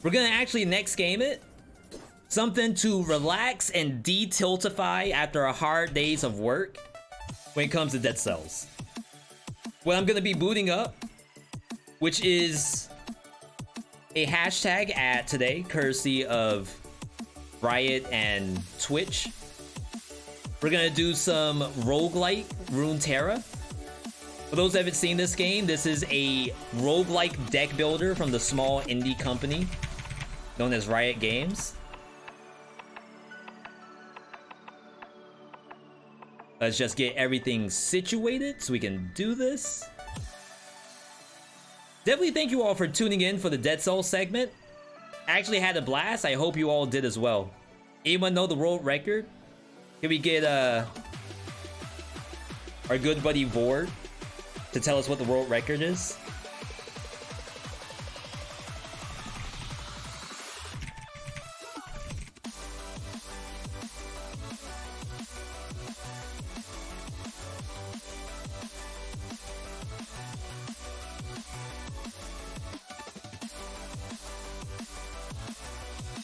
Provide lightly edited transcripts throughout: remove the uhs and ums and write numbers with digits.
We're gonna actually next game it. Something to relax and de-tiltify after a hard days of work when it comes to Dead Cells. What I'm gonna be booting up, which is a hashtag ad today, courtesy of Riot and Twitch. We're gonna do some roguelike Runeterra. For those who haven't seen this game, this is a roguelike deck builder from the small indie company known as Riot Games. Let's just get everything situated so we can do this. Definitely thank you all for tuning in for the Dead Cells segment. I actually had a blast. I hope you all did as well. Anyone know the world record? Can we get our good buddy Vord to tell us what the world record is?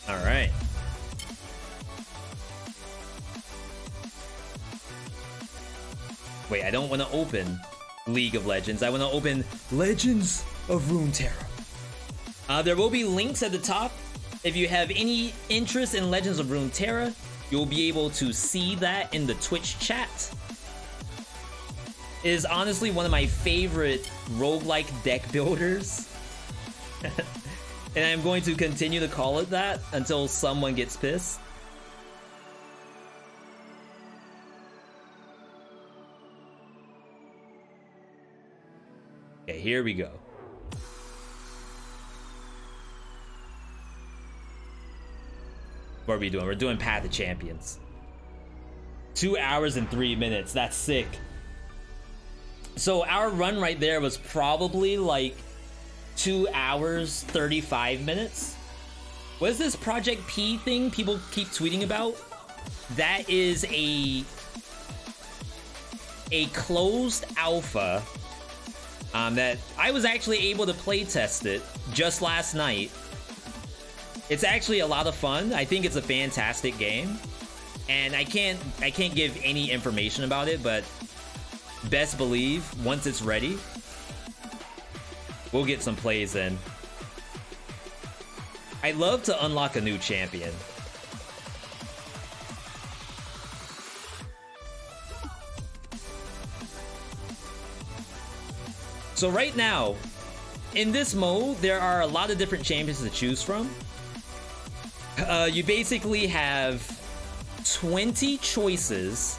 All right. Wait, I don't want to open League of Legends. I want to open Legends of Runeterra. There will be links at the top. If you have any interest in Legends of Runeterra, you'll be able to see that in the Twitch chat. It is honestly one of my favorite roguelike deck builders. And I'm going to continue to call it that until someone gets pissed. Okay, here we go. What are we doing? We're doing Path of Champions. 2 hours and 3 minutes. That's sick. So our run right there was probably like 2 hours, 35 minutes. What is this Project P thing people keep tweeting about? That is a closed alpha that I was actually able to play test it just last night. It's actually a lot of fun. I think it's a fantastic game, and I can't give any information about it, but best believe once it's ready, we'll get some plays in. I'd love to unlock a new champion. So right now, in this mode, there are a lot of different champions to choose from. You basically have 20 choices.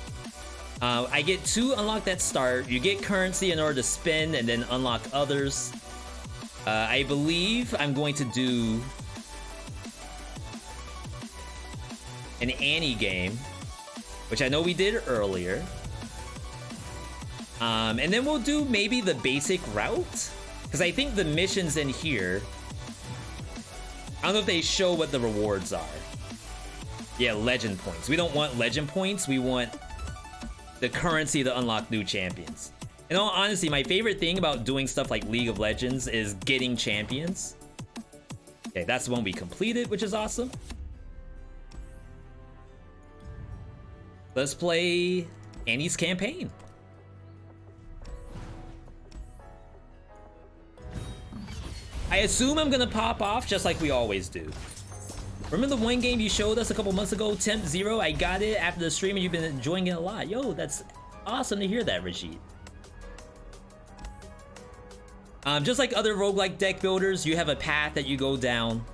I get 2 unlocked at start. You get currency in order to spend and then unlock others. I believe I'm going to do an Annie game, which I know we did earlier. And then we'll do maybe the basic route, because I think the missions in here, I don't know if they show what the rewards are. Yeah, legend points. We don't want legend points. We want the currency to unlock new champions. In all honesty, my favorite thing about doing stuff like League of Legends is getting champions. Okay, that's the one we completed, which is awesome. Let's play Annie's campaign. I assume I'm gonna pop off just like we always do. Remember the one game you showed us a couple months ago, Temp Zero? I got it after the stream and you've been enjoying it a lot. Yo, that's awesome to hear that, Rashid. Just like other roguelike deck builders, you have a path that you go down.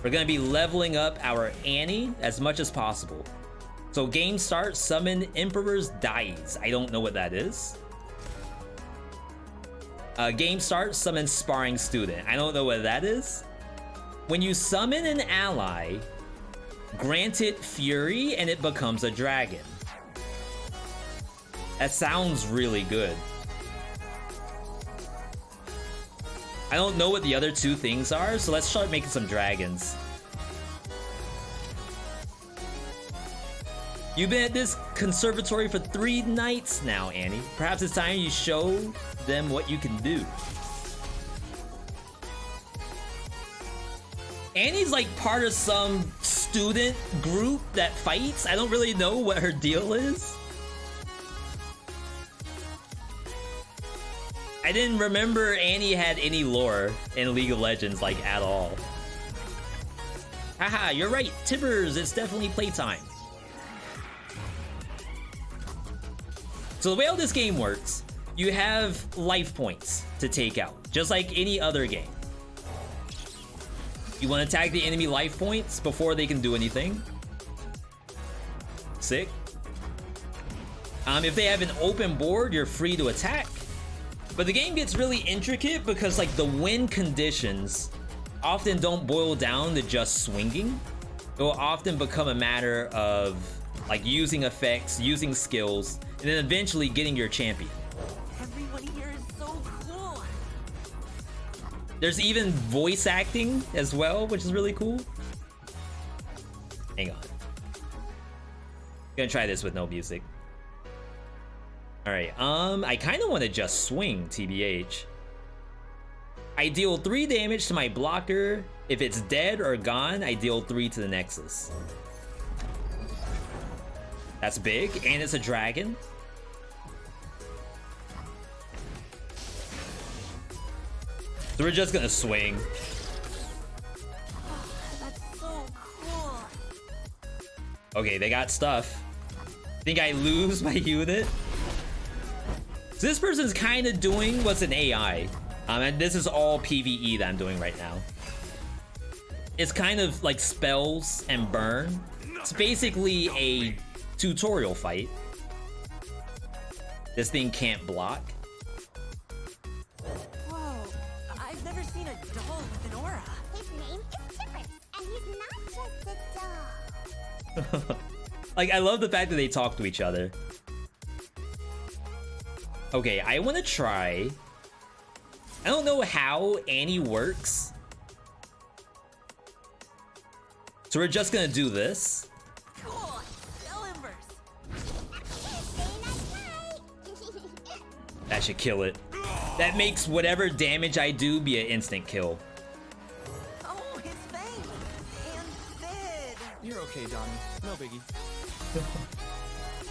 We're gonna be leveling up our Annie as much as possible. So game starts, summon Emperor's Dice. I don't know what that is. Game starts, summon Sparring Student. I don't know what that is. When you summon an ally, grant it Fury and it becomes a dragon. That sounds really good. I don't know what the other 2 things are, so let's start making some dragons. You've been at this conservatory for 3 nights now, Annie. Perhaps it's time you show them what you can do. Annie's like part of some student group that fights. I don't really know what her deal is. I didn't remember Annie had any lore in League of Legends, like, at all. Haha, you're right, Tibbers, it's definitely playtime. So the way how this game works, you have life points to take out, just like any other game. You want to tag the enemy life points before they can do anything. Sick. If they have an open board, you're free to attack. But the game gets really intricate because like the win conditions often don't boil down to just swinging. It will often become a matter of like using effects, using skills, and then eventually getting your champion. Everyone here is so cool. There's even voice acting as well, which is really cool. Hang on. Gonna try this with no music. All right, I kind of want to just swing, TBH. I deal 3 damage to my blocker. If it's dead or gone, I deal 3 to the Nexus. That's big, and it's a dragon. So we're just gonna swing. Oh, that's so cool. Okay, they got stuff. Think I lose my unit? So this person's kind of doing what's an AI. And this is all PvE that I'm doing right now. It's kind of like spells and burn. It's basically a tutorial fight. This thing can't block. Whoa, I've never seen a doll with an aura. His name is Chipper, and he's not just a doll. Like, I love the fact that they talk to each other. Okay, I want to try. I don't know how Annie works. So we're just gonna do this. Cool, spell inverse. That should kill it. That makes whatever damage I do be an instant kill. Oh, his fang. And dead. You're okay, Donnie. No biggie.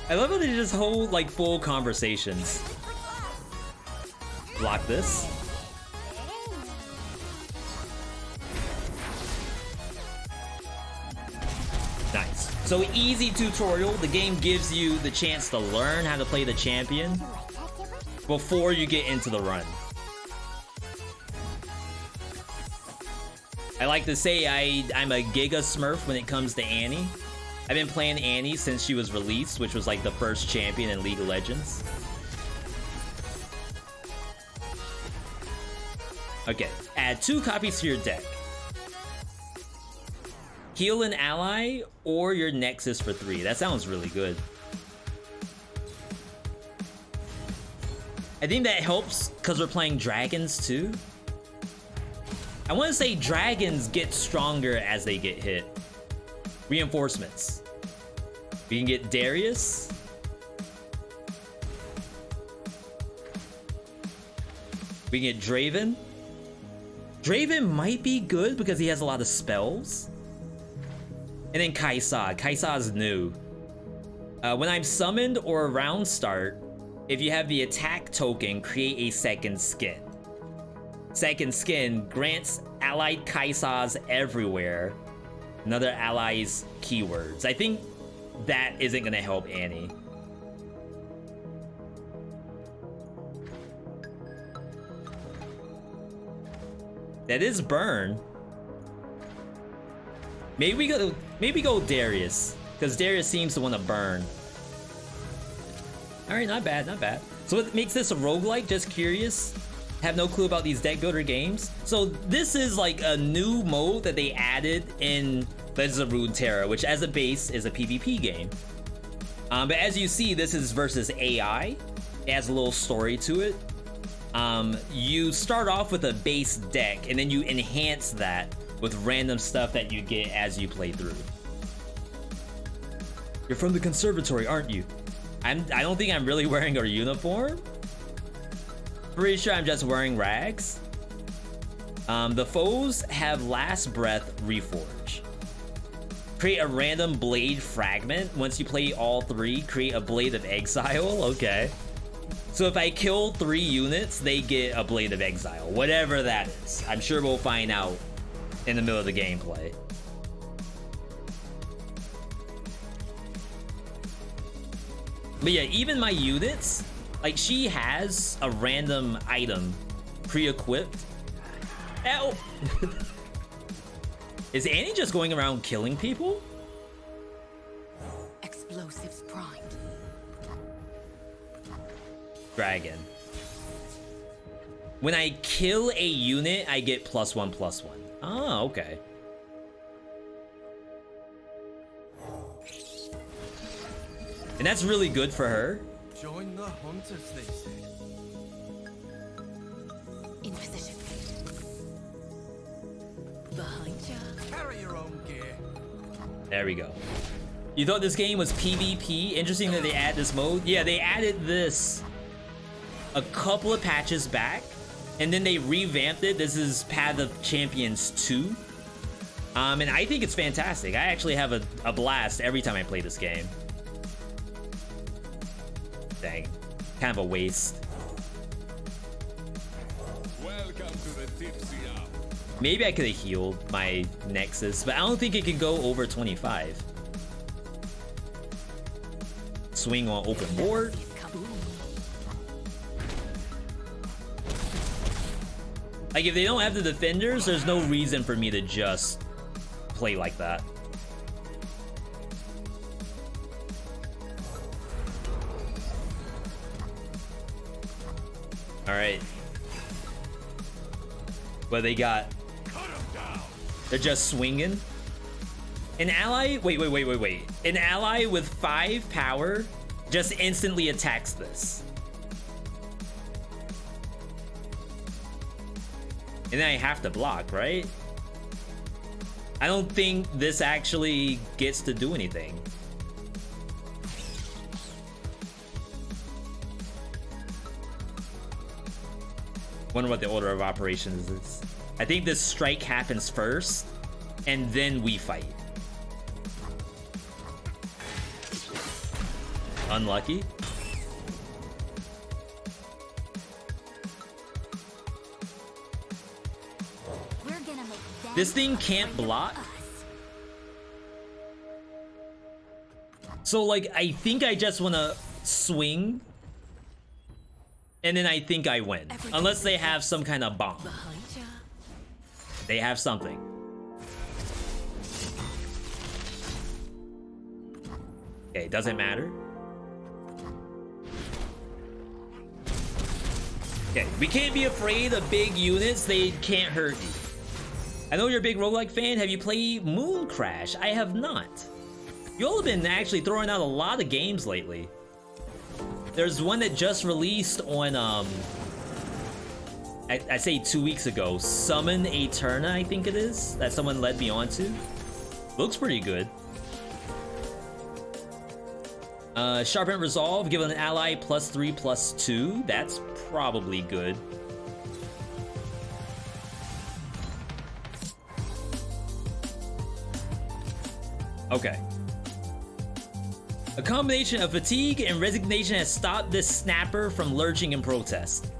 I love how they just hold like full conversations. Block this. Nice. So easy tutorial. The game gives you the chance to learn how to play the champion before you get into the run. I like to say I'm a Giga Smurf when it comes to Annie. I've been playing Annie since she was released, which was like the first champion in League of Legends. Okay, add 2 copies to your deck. Heal an ally or your Nexus for 3. That sounds really good. I think that helps because we're playing dragons too. I want to say dragons get stronger as they get hit. Reinforcements. We can get Darius. We can get Draven. Draven might be good because he has a lot of spells. And then Kaisa. Kaisa is new. When I'm summoned or round start, if you have the attack token, create a second skin. Second skin grants allied Kaisas everywhere another ally's keywords. I think that isn't gonna help Annie. That is burn. Maybe go Darius, because Darius seems to want to burn. Alright, not bad, not bad. So what makes this a roguelike? Just curious. Have no clue about these deck builder games. So this is like a new mode that they added in Legends of Runeterra, which as a base is a PvP game. But as you see, this is versus AI. It has a little story to it. You start off with a base deck, and then you enhance that with random stuff that you get as you play through. You're from the conservatory, aren't you? I don't think I'm really wearing a uniform. Pretty sure I'm just wearing rags. The foes have last breath reforge. Create a random blade fragment. Once you play all 3, create a blade of exile. Okay. So if I kill 3 units, they get a blade of exile. Whatever that is. I'm sure we'll find out in the middle of the gameplay. But yeah, even my units, like she has a random item pre-equipped. Ow! Is Annie just going around killing people? Explosives primed. Dragon. When I kill a unit, I get +1/+1. Oh, okay. And that's really good for her. Join the hunters, they say. In position. Behind ya. Carry your own gear. There we go. You thought this game was PvP? Interesting that they add this mode. Yeah, they added this a couple of patches back, and then they revamped it. This is Path of Champions 2. And I think it's fantastic. I actually have a blast every time I play this game. Dang. Kind of a waste. Welcome to the tipsy hour. Maybe I could have healed my Nexus, but I don't think it can go over 25. Swing on open board. Like, if they don't have the defenders, there's no reason for me to just play like that. All right. What they got? They're just swinging. An ally, wait. An ally with 5 power just instantly attacks this. And then I have to block, right? I don't think this actually gets to do anything. Wonder what the order of operations is. I think this strike happens first, and then we fight. Unlucky. We're gonna make them This thing can't block. us. So, like, I think I just want to swing, and then I think I win. Unless they have some kind of bomb. Behind ya. They have something. Okay, doesn't matter. Okay, we can't be afraid of big units. They can't hurt you. I know you're a big roguelike fan. Have you played Moon Crash? I have not. Y'all have been actually throwing out a lot of games lately. There's one that just released on, I say 2 weeks ago. Summon Eterna, I think it is, that someone led me onto. Looks pretty good. Sharpen Resolve, give an ally +3/+2. That's probably good. Okay. A combination of fatigue and resignation has stopped this snapper from lurching in protest.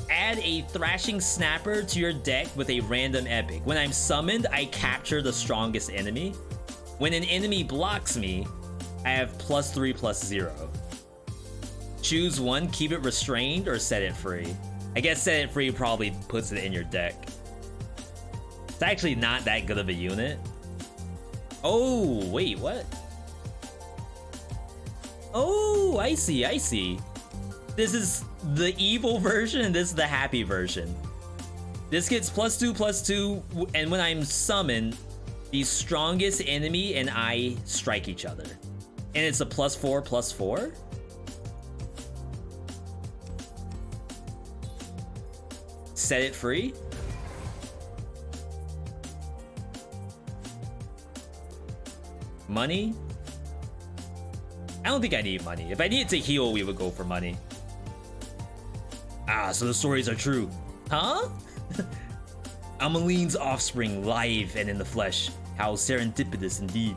Add a thrashing snapper to your deck with a random epic. When I'm summoned, I capture the strongest enemy. When an enemy blocks me, I have +3/+0. Choose one, keep it restrained, or set it free. I guess set it free probably puts it in your deck. It's actually not that good of a unit. Oh, wait, what? Oh, I see. This is the evil version, and this is the happy version. This gets +2/+2, and when I'm summoned, the strongest enemy and I strike each other. And it's a +4/+4? Set it free? Money? I don't think I need money. If I needed to heal, we would go for money. Ah, so the stories are true. Huh? Amaline's offspring, live and in the flesh. How serendipitous indeed.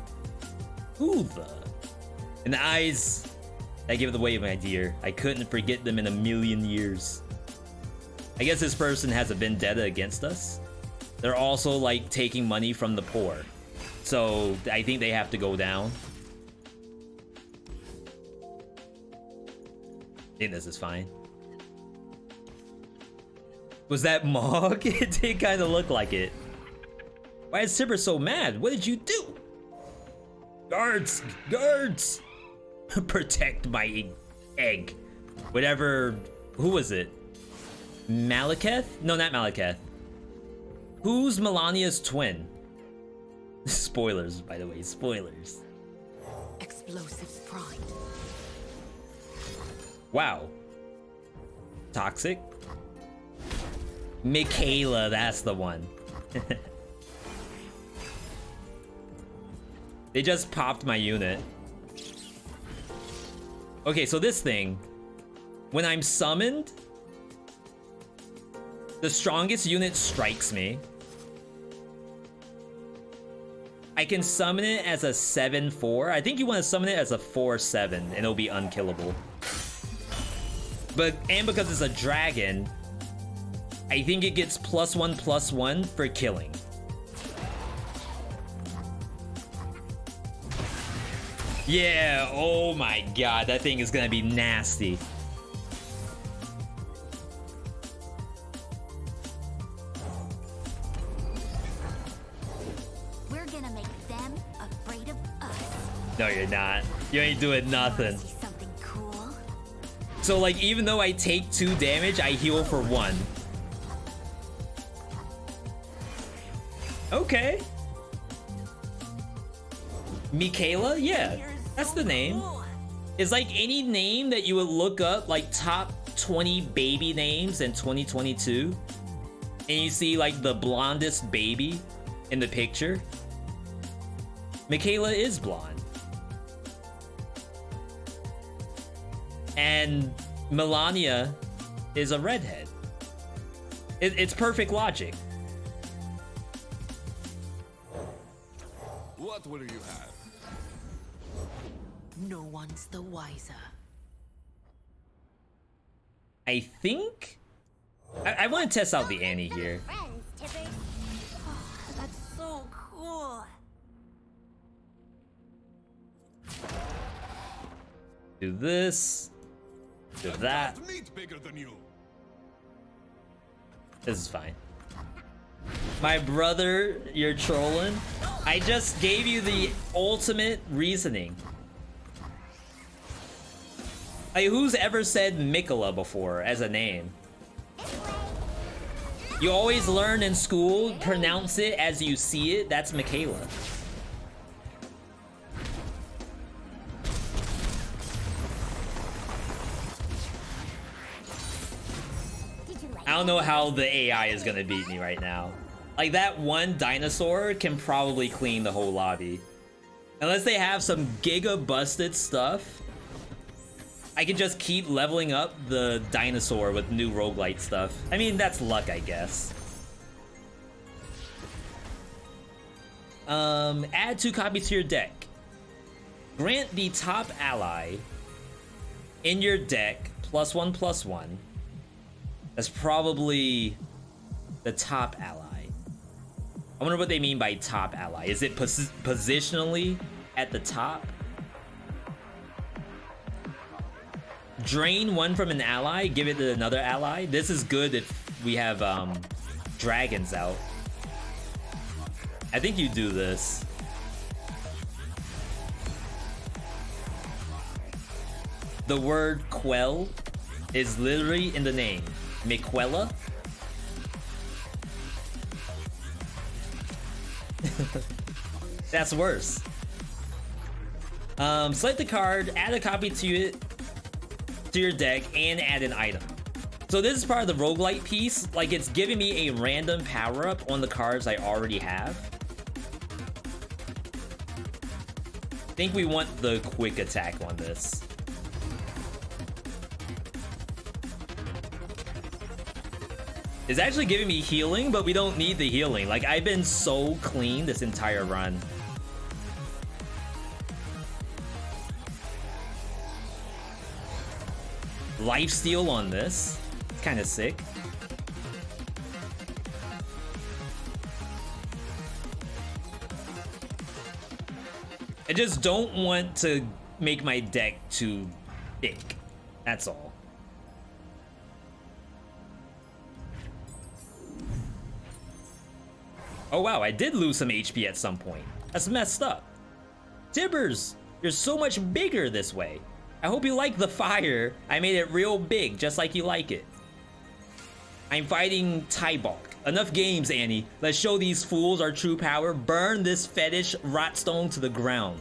Who the? And the eyes that give it away, my dear. I couldn't forget them in a million years. I guess this person has a vendetta against us. They're also like taking money from the poor. So I think they have to go down. I think this is fine. Was that Mog? It did kind of look like it. Why is Sibber so mad? What did you do? Guards! Guards! Protect my egg. Whatever. Who was it? Malekith? No, not Malekith. Who's Melania's twin? Spoilers, by the way. Spoilers. Explosives primed. Wow. Toxic? Michaela, that's the one. They just popped my unit. Okay, so this thing, when I'm summoned, the strongest unit strikes me. I can summon it as a 7-4. I think you want to summon it as a 4-7 and it'll be unkillable. And because it's a dragon, I think it gets +1/+1 for killing. Yeah, oh my god, that thing is gonna be nasty. We're gonna make them afraid of us. No, you're not. You ain't doing nothing. See something cool? So like, even though I take 2 damage, I heal for 1. Okay. Michaela? Yeah, that's the name. It's like any name that you would look up, like top 20 baby names in 2022. And you see like the blondest baby in the picture. Michaela is blonde. And Melania is a redhead. It's perfect logic. What will you have? No one's the wiser. I think I want to test out the Annie here. Friends, Tibbers. That's so cool. Do this. Do that. Just meat bigger than you. This is fine. My brother, you're trolling. I just gave you the ultimate reasoning. Like, who's ever said Mikola before as a name? You always learn in school, pronounce it as you see it. That's Michaela. I don't know how the AI is gonna beat me right now. Like, that one dinosaur can probably clean the whole lobby. Unless they have some giga busted stuff, I can just keep leveling up the dinosaur with new roguelite stuff. I mean, that's luck, I guess. Add 2 copies to your deck. Grant the top ally in your deck +1/+1. That's probably the top ally. I wonder what they mean by top ally. Is it positionally at the top? Drain 1 from an ally, give it to another ally. This is good if we have dragons out. I think you do this. The word quell is literally in the name. Miquella? That's worse. Select the card, add a copy to it, to your deck, and add an item. So this is part of the roguelite piece. Like, it's giving me a random power-up on the cards I already have. I think we want the quick attack on this. It's actually giving me healing, but we don't need the healing. Like, I've been so clean this entire run. Lifesteal on this. Kind of sick. I just don't want to make my deck too thick. That's all. Oh wow, I did lose some HP at some point. That's messed up. Tibbers, you're so much bigger this way. I hope you like the fire. I made it real big, just like you like it. I'm fighting Tybalk. Enough games, Annie. Let's show these fools our true power. Burn this fetish rotstone to the ground.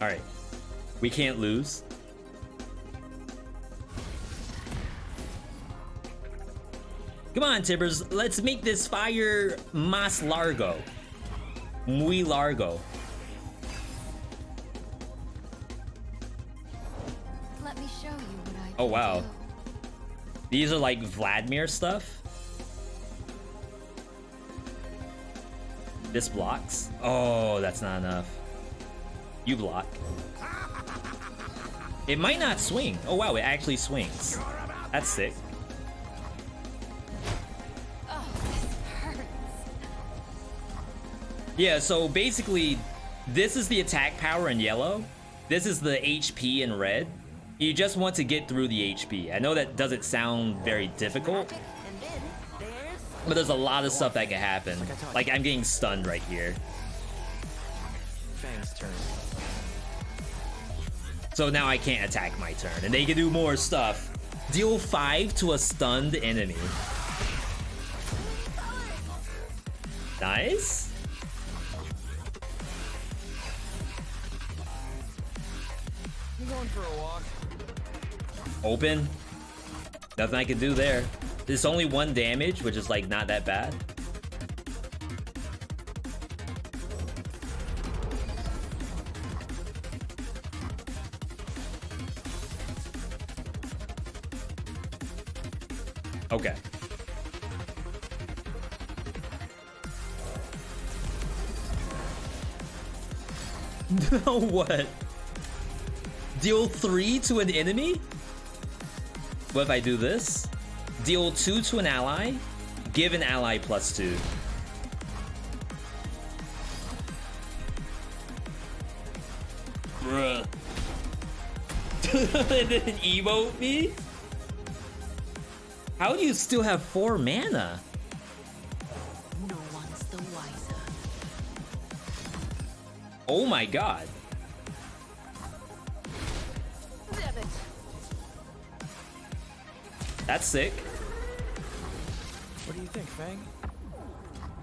All right, we can't lose. Come on, Tibbers, let's make this fire más largo. Muy largo. Let me show you what I Oh, wow. can do. These are like Vladimir stuff. This blocks. Oh, that's not enough. You block. It might not swing. Oh, wow, it actually swings. That's sick. Oh, this hurts. Yeah, so basically, this is the attack power in yellow. This is the HP in red. You just want to get through the HP. I know that doesn't sound very difficult, And then there's but there's a lot of stuff that can happen. Like, I'm getting stunned right here. Fang's turn. So now I can't attack my turn, and they can do more stuff. Deal 5 to a stunned enemy. Nice. I'm going for a walk. Open. Nothing I can do there. It's only 1 damage, which is like not that bad. Okay. What? Deal 3 to an enemy? What if I do this? Deal 2 to an ally. Give an ally +2. Bruh. It didn't emote me? How do you still have 4 mana? no one's the wiser. Oh my god. Damn it. That's sick. What do you think, Fang?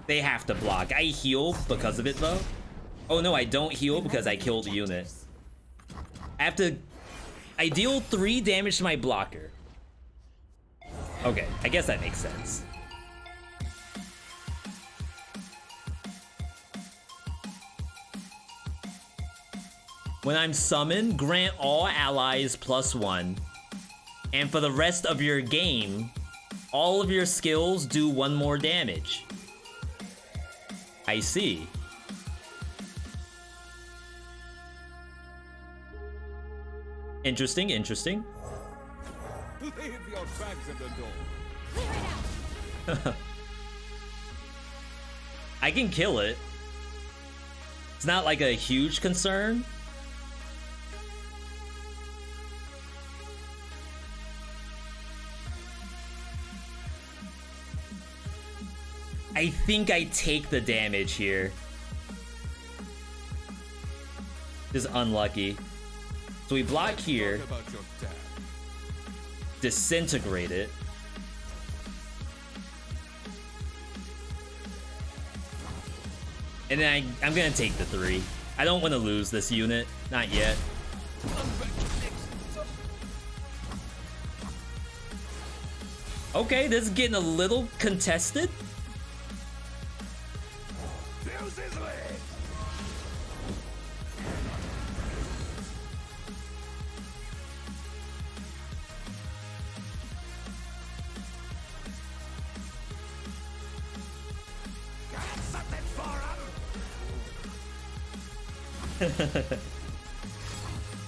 They have to block. I heal because of it though. Oh no, I don't heal because I killed a unit. I have to... I deal 3 damage to my blocker. Okay, I guess that makes sense. When I'm summoned, grant all allies +1. And for the rest of your game, all of your skills do 1 more damage. I see. Interesting, interesting. Leave your bags at the door. I can kill it. It's not like a huge concern. I think I take the damage here. Just unlucky. So we block here, Talk about your dad. disintegrate it. And then I'm gonna take the 3. I don't want to lose this unit. Not yet. Okay, this is getting a little contested.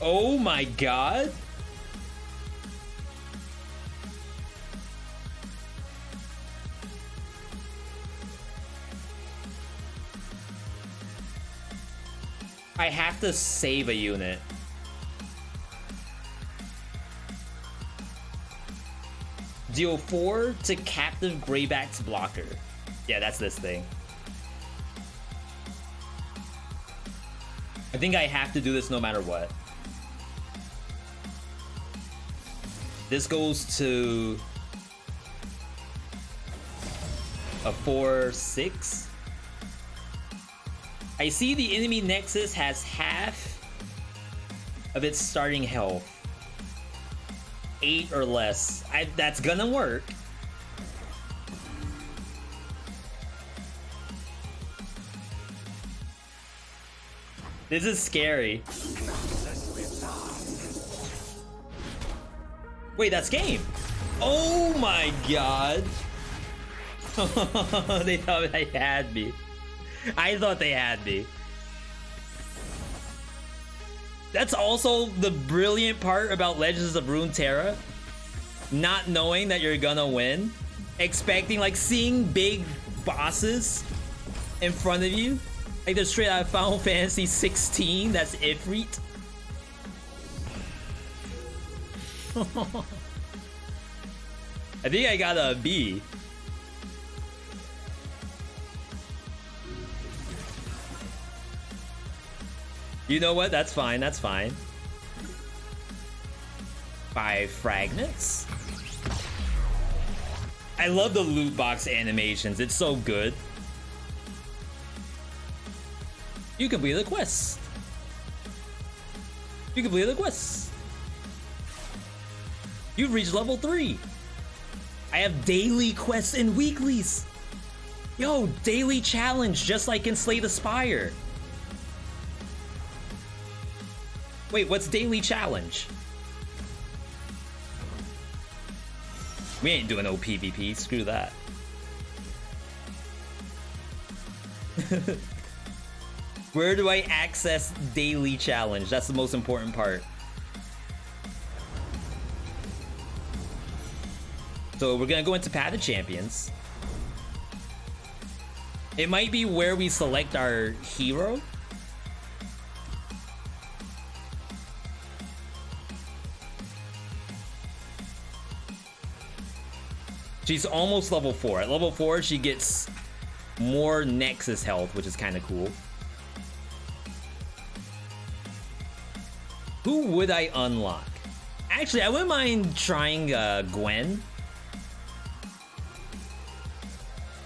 Oh my god. I have to save a unit. Deal 4 to captive Greyback's blocker. Yeah, that's this thing. I think I have to do this no matter what. This goes to a 4/6. I see the enemy Nexus has half of its starting health. 8 or less. That's gonna work. This is scary. Wait, that's game. Oh my god. They thought they had me. I thought they had me. That's also the brilliant part about Legends of Runeterra. Not knowing that you're gonna win. Expecting, like, seeing big bosses in front of you. Like they're straight out of Final Fantasy 16. That's Ifrit. I think I got a B. You know what? That's fine. That's fine. 5 fragments. I love the loot box animations. It's so good. You complete the quest. You complete the quest. You've reached level 3. I have daily quests and weeklies. Yo, daily challenge, just like in Slay the Spire. Wait, what's daily challenge? We ain't doing no PvP, screw that. Where do I access daily challenge? That's the most important part. So we're gonna go into Path of Champions. It might be where we select our hero. She's almost level 4. At level 4, she gets more Nexus health, which is kind of cool. Who would I unlock? Actually, I wouldn't mind trying Gwen.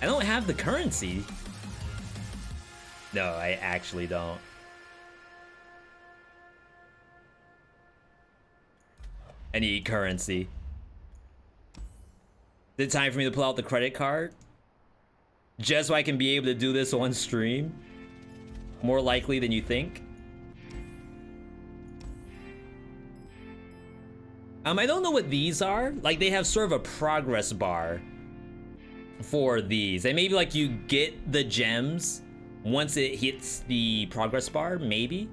I don't have the currency. No, I actually don't. I need currency. Is it time for me to pull out the credit card? Just so I can be able to do this on stream? More likely than you think. I don't know what these are. Like, they have sort of a progress bar for these. And maybe, like, you get the gems once it hits the progress bar, maybe.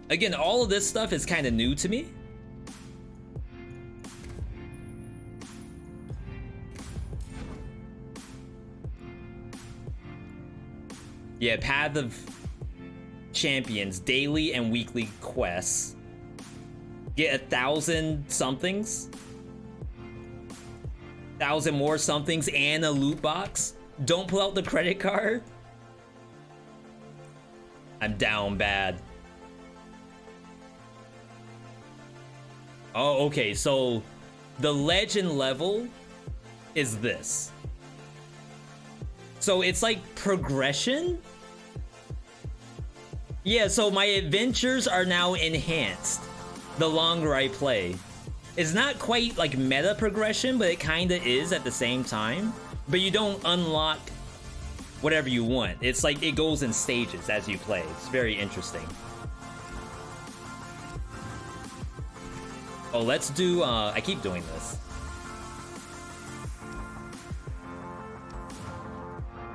Again, all of this stuff is kind of new to me. Yeah, Path of Champions, daily and weekly quests. Get 1,000 somethings. 1,000 more somethings and a loot box. Don't pull out the credit card. I'm down bad. Oh, okay, so the legend level is this. So it's like progression? Yeah, so my adventures are now enhanced the longer I play. It's not quite like meta progression, but it kinda is at the same time. But you don't unlock whatever you want. It's like it goes in stages as you play. It's very interesting. Oh, let's do, I keep doing this.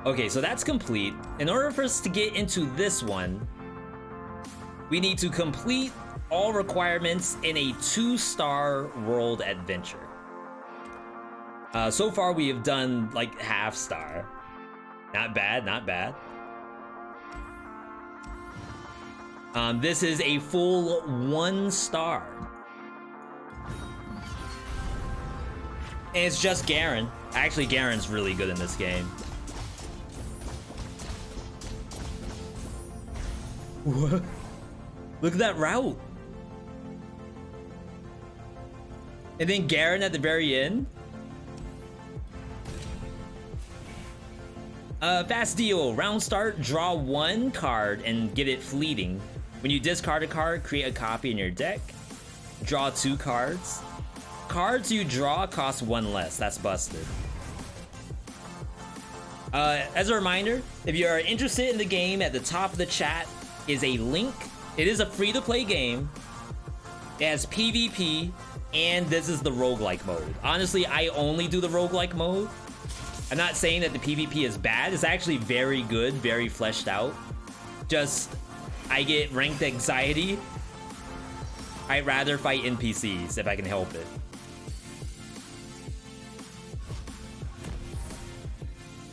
Okay, so that's complete. In order for us to get into this one, we need to complete all requirements in a 2-star world adventure. So far we have done like half star. Not bad, not bad. This is a full 1 star. And it's just Garen. Actually, Garen's really good in this game. What? Look at that route. And then Garen at the very end. Fast deal. Round start, draw 1 card and get it fleeting. When you discard a card, create a copy in your deck. Draw 2 cards. Cards you draw cost 1 less. That's busted. As a reminder, if you are interested in the game, at the top of the chat is a link. It is a free-to-play game. It has PvP, and this is the roguelike mode. Honestly, I only do the roguelike mode. I'm not saying that the PvP is bad. It's actually very good, very fleshed out. Just, I get ranked anxiety. I'd rather fight NPCs if I can help it.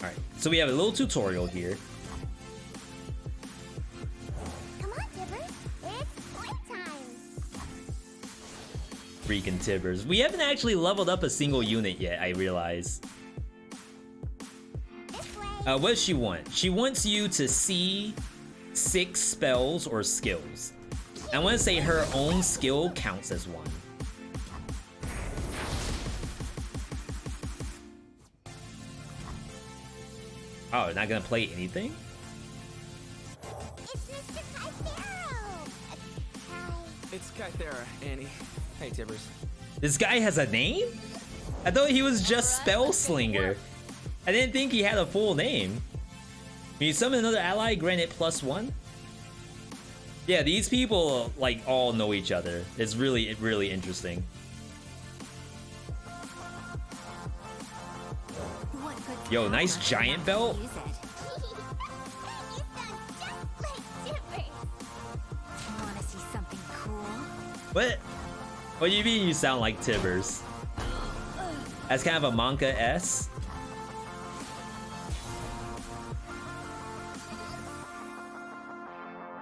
Alright, so we have a little tutorial here. Come on, Tibbers. It's playtime. Freaking Tibbers. We haven't actually leveled up a single unit yet, I realize. This way. What does she want? She wants you to see 6 spells or skills. I want to say her own skill counts as 1. Oh, not gonna play anything? It's Mr. Kythero. Hi. It's Kythera, Annie. Hey, Tibbers. This guy has a name? I thought he was just Spell Slinger. I didn't think he had a full name. When you summon another ally, grant it +1? Yeah, these people like all know each other. It's really, really interesting. What good Yo, nice giant belt. use it? You sound just like Tibbers. Wanna see something cool? What? What do you mean you sound like Tibbers? That's kind of a Monka S.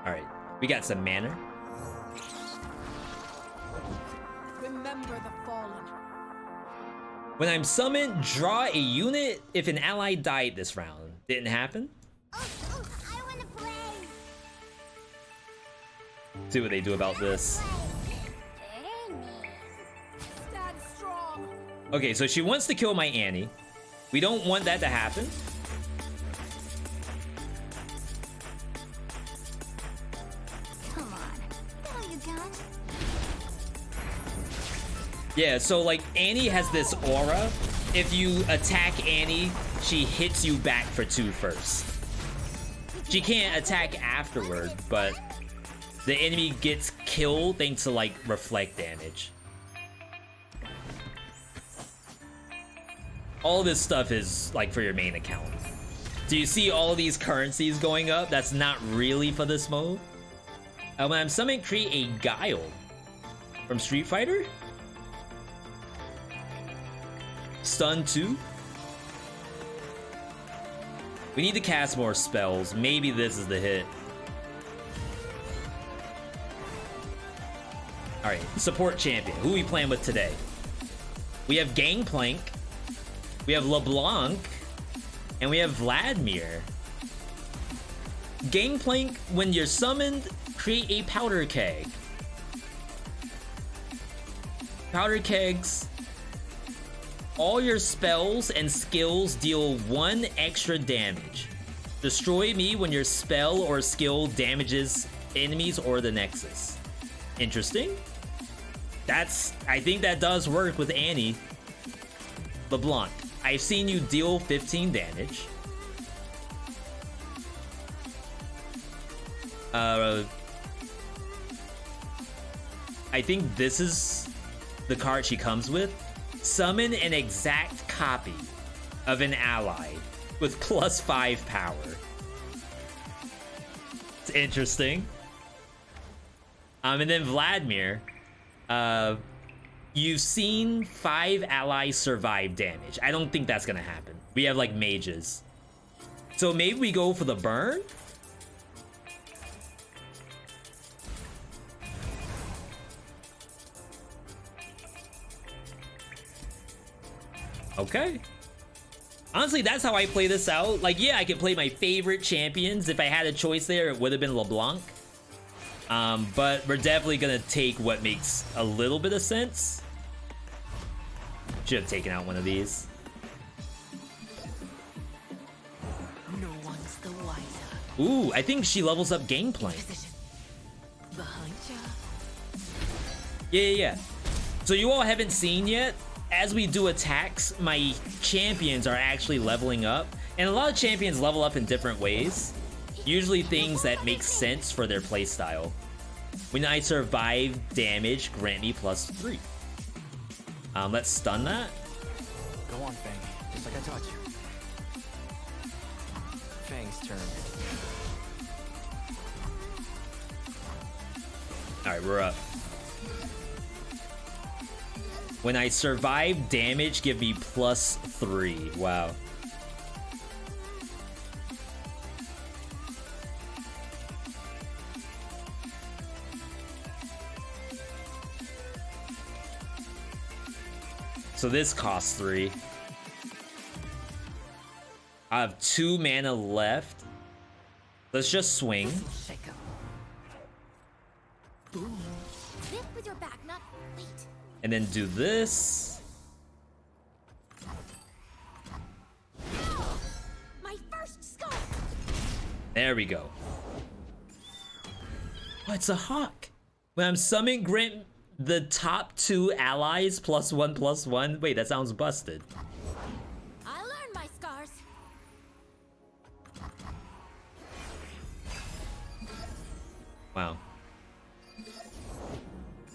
Alright, we got some mana. Remember the fallen. When I'm summoned, draw a unit if an ally died this round. Didn't happen? Oh, I want to play. See what they do about this. Stand strong. Okay, so she wants to kill my Annie. We don't want that to happen. Come on. What you gun? Yeah, so like Annie has this aura. If you attack Annie, she hits you back for 2 first. She can't attack afterward, but the enemy gets killed thanks to like reflect damage. All this stuff is like for your main account. Do you see all of these currencies going up? That's not really for this mode. When I'm summoned, create a Guile from Street Fighter. Stun 2. We need to cast more spells. Maybe this is the hit. Alright, support champion. Who are we playing with today? We have Gangplank. We have LeBlanc. And we have Vladimir. Gangplank, when you're summoned, create a powder keg. Powder kegs. All your spells and skills deal 1 extra damage. Destroy me when your spell or skill damages enemies or the Nexus. Interesting. I think that does work with Annie. LeBlanc, I've seen you deal 15 damage. I think this is the card she comes with. Summon an exact copy of an ally with +5 power. It's interesting. And then Vladimir, you've seen 5 allies survive damage. I don't think that's gonna happen. We have like mages. So maybe we go for the burn? Okay. Honestly, that's how I play this out. Like, yeah, I could play my favorite champions. If I had a choice there, it would have been LeBlanc. But we're definitely gonna take what makes a little bit of sense. Should have taken out one of these. No one's the wiser. Ooh, I think she levels up Gangplank. Position. Behind ya. Yeah. So you all haven't seen yet. As we do attacks, my champions are actually leveling up. And a lot of champions level up in different ways. Usually things that make sense for their playstyle. When I survive damage, grant me +3. Let's stun that. Go on, Fang. Just like I taught you. Fang's turn. Alright, we're up. When I survive damage, give me +3. Wow. So this costs 3. I have 2 mana left. Let's just swing. Shake 'em. Boom. Lift with your back, not wait. And then do this. My first scar. There we go. Oh, it's a hawk. When I'm summoning, grant the top 2 allies +1/+1. Wait, that sounds busted. I learned my scars. Wow.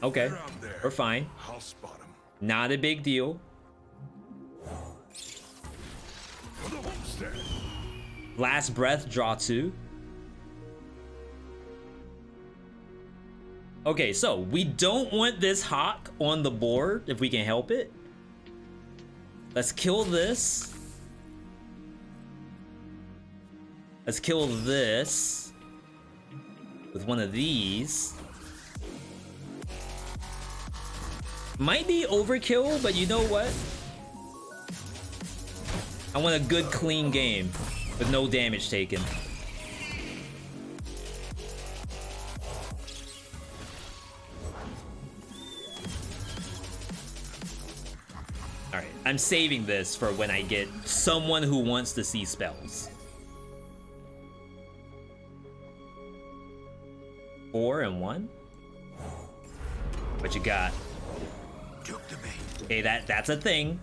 Okay, Around there. we're fine. I'll spot him. Not a big deal. For the homestead. Last breath, draw 2. Okay, so we don't want this hawk on the board if we can help it. Let's kill this. Let's kill this with one of these. Might be overkill, but you know what? I want a good, clean game with no damage taken. Alright, I'm saving this for when I get someone who wants to see spells. 4 and 1? What you got? Took the bait. Okay, that's a thing.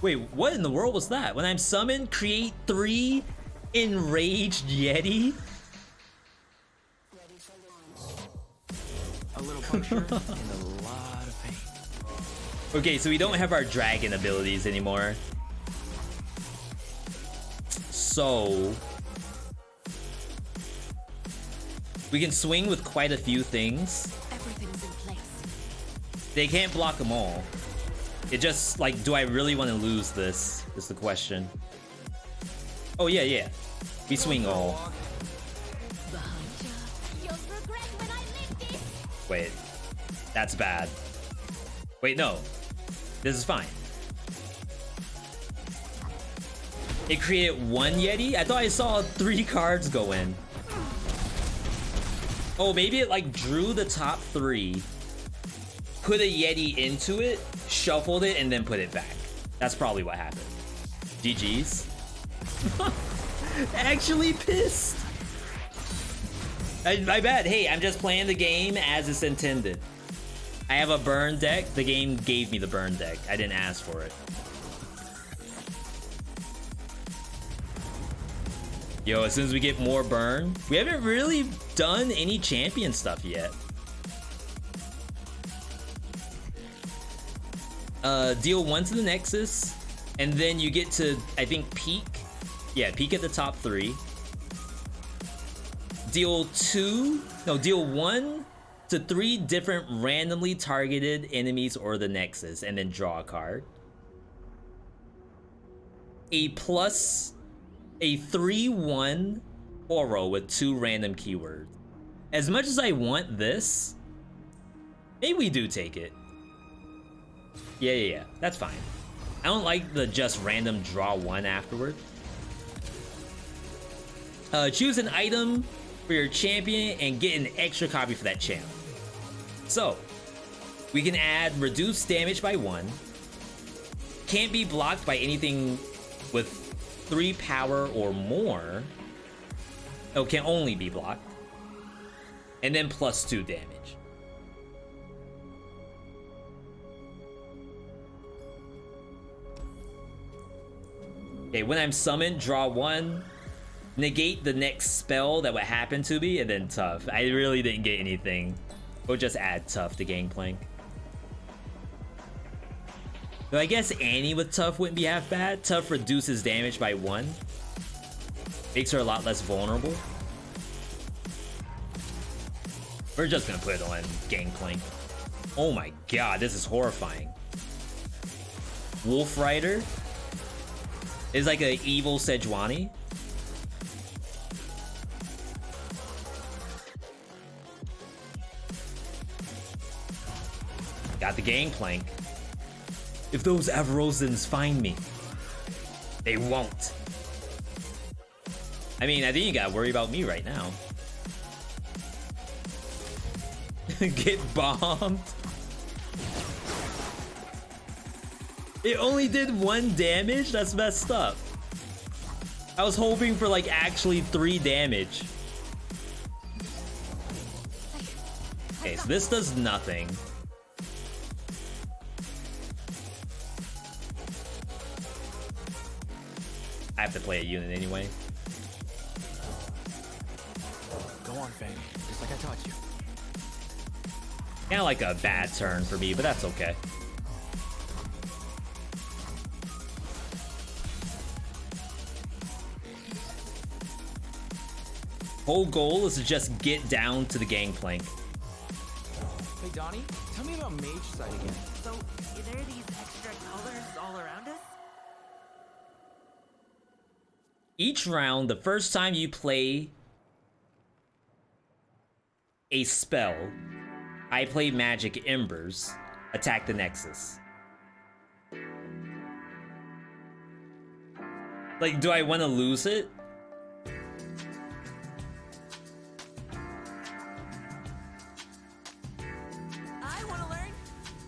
Wait, what in the world was that? When I'm summoned, create 3 enraged Yeti? A little puncture and a lot of pain. Okay, so we don't have our dragon abilities anymore. So we can swing with quite a few things. Everything's in place. They can't block them all. It just, like, do I really want to lose this? Is the question. Oh, yeah. We swing all. Behind ya. You'll regret when I lift this. Wait. That's bad. Wait, no. This is fine. It created 1 Yeti? I thought I saw 3 cards go in. Oh, maybe it, like, drew the top 3. Put a Yeti into it, shuffled it, and then put it back. That's probably what happened. GG's. Actually pissed. My bad. Hey, I'm just playing the game as it's intended. I have a burn deck. The game gave me the burn deck. I didn't ask for it. Yo, as soon as we get more burn, we haven't really done any champion stuff yet. Deal 1 to the Nexus, and then you get to, I think, peak Yeah, peek at the top 3. Deal 1 to 3 different randomly targeted enemies or the Nexus, and then draw a card. A 3/1 Oro with 2 random keywords. As much as I want this, maybe we do take it. Yeah, that's fine. I don't like the just random draw 1 afterward. Choose an item for your champion and get an extra copy for that champ. So, we can add reduced damage by 1. Can't be blocked by anything with 3 power or more. Oh, can only be blocked. And then plus 2 damage. Okay, when I'm summoned, draw 1. Negate the next spell that would happen to me, and then tough. I really didn't get anything. We'll just add tough to Gangplank. Though I guess Annie with tough wouldn't be half bad. Tough reduces damage by 1. Makes her a lot less vulnerable. We're just gonna put it on Gangplank. Oh my god, this is horrifying. Wolf Rider is like an evil Sejuani. Got the Gangplank. If those Avarosans find me, they won't. I mean, I think you gotta worry about me right now. Get bombed. It only did 1 damage? That's messed up. I was hoping for like actually 3 damage. Okay, so this does nothing. I have to play a unit anyway. Go on, Fang. Just like I taught you. Kinda like a bad turn for me, but that's okay. Whole goal is to just get down to the Gangplank. Hey, Donnie, tell me about Mage Sight again. So, are there these extra colors all around us? Each round, the first time you play a spell, I play Magic Embers, attack the Nexus. Like, do I want to lose it? I want to learn.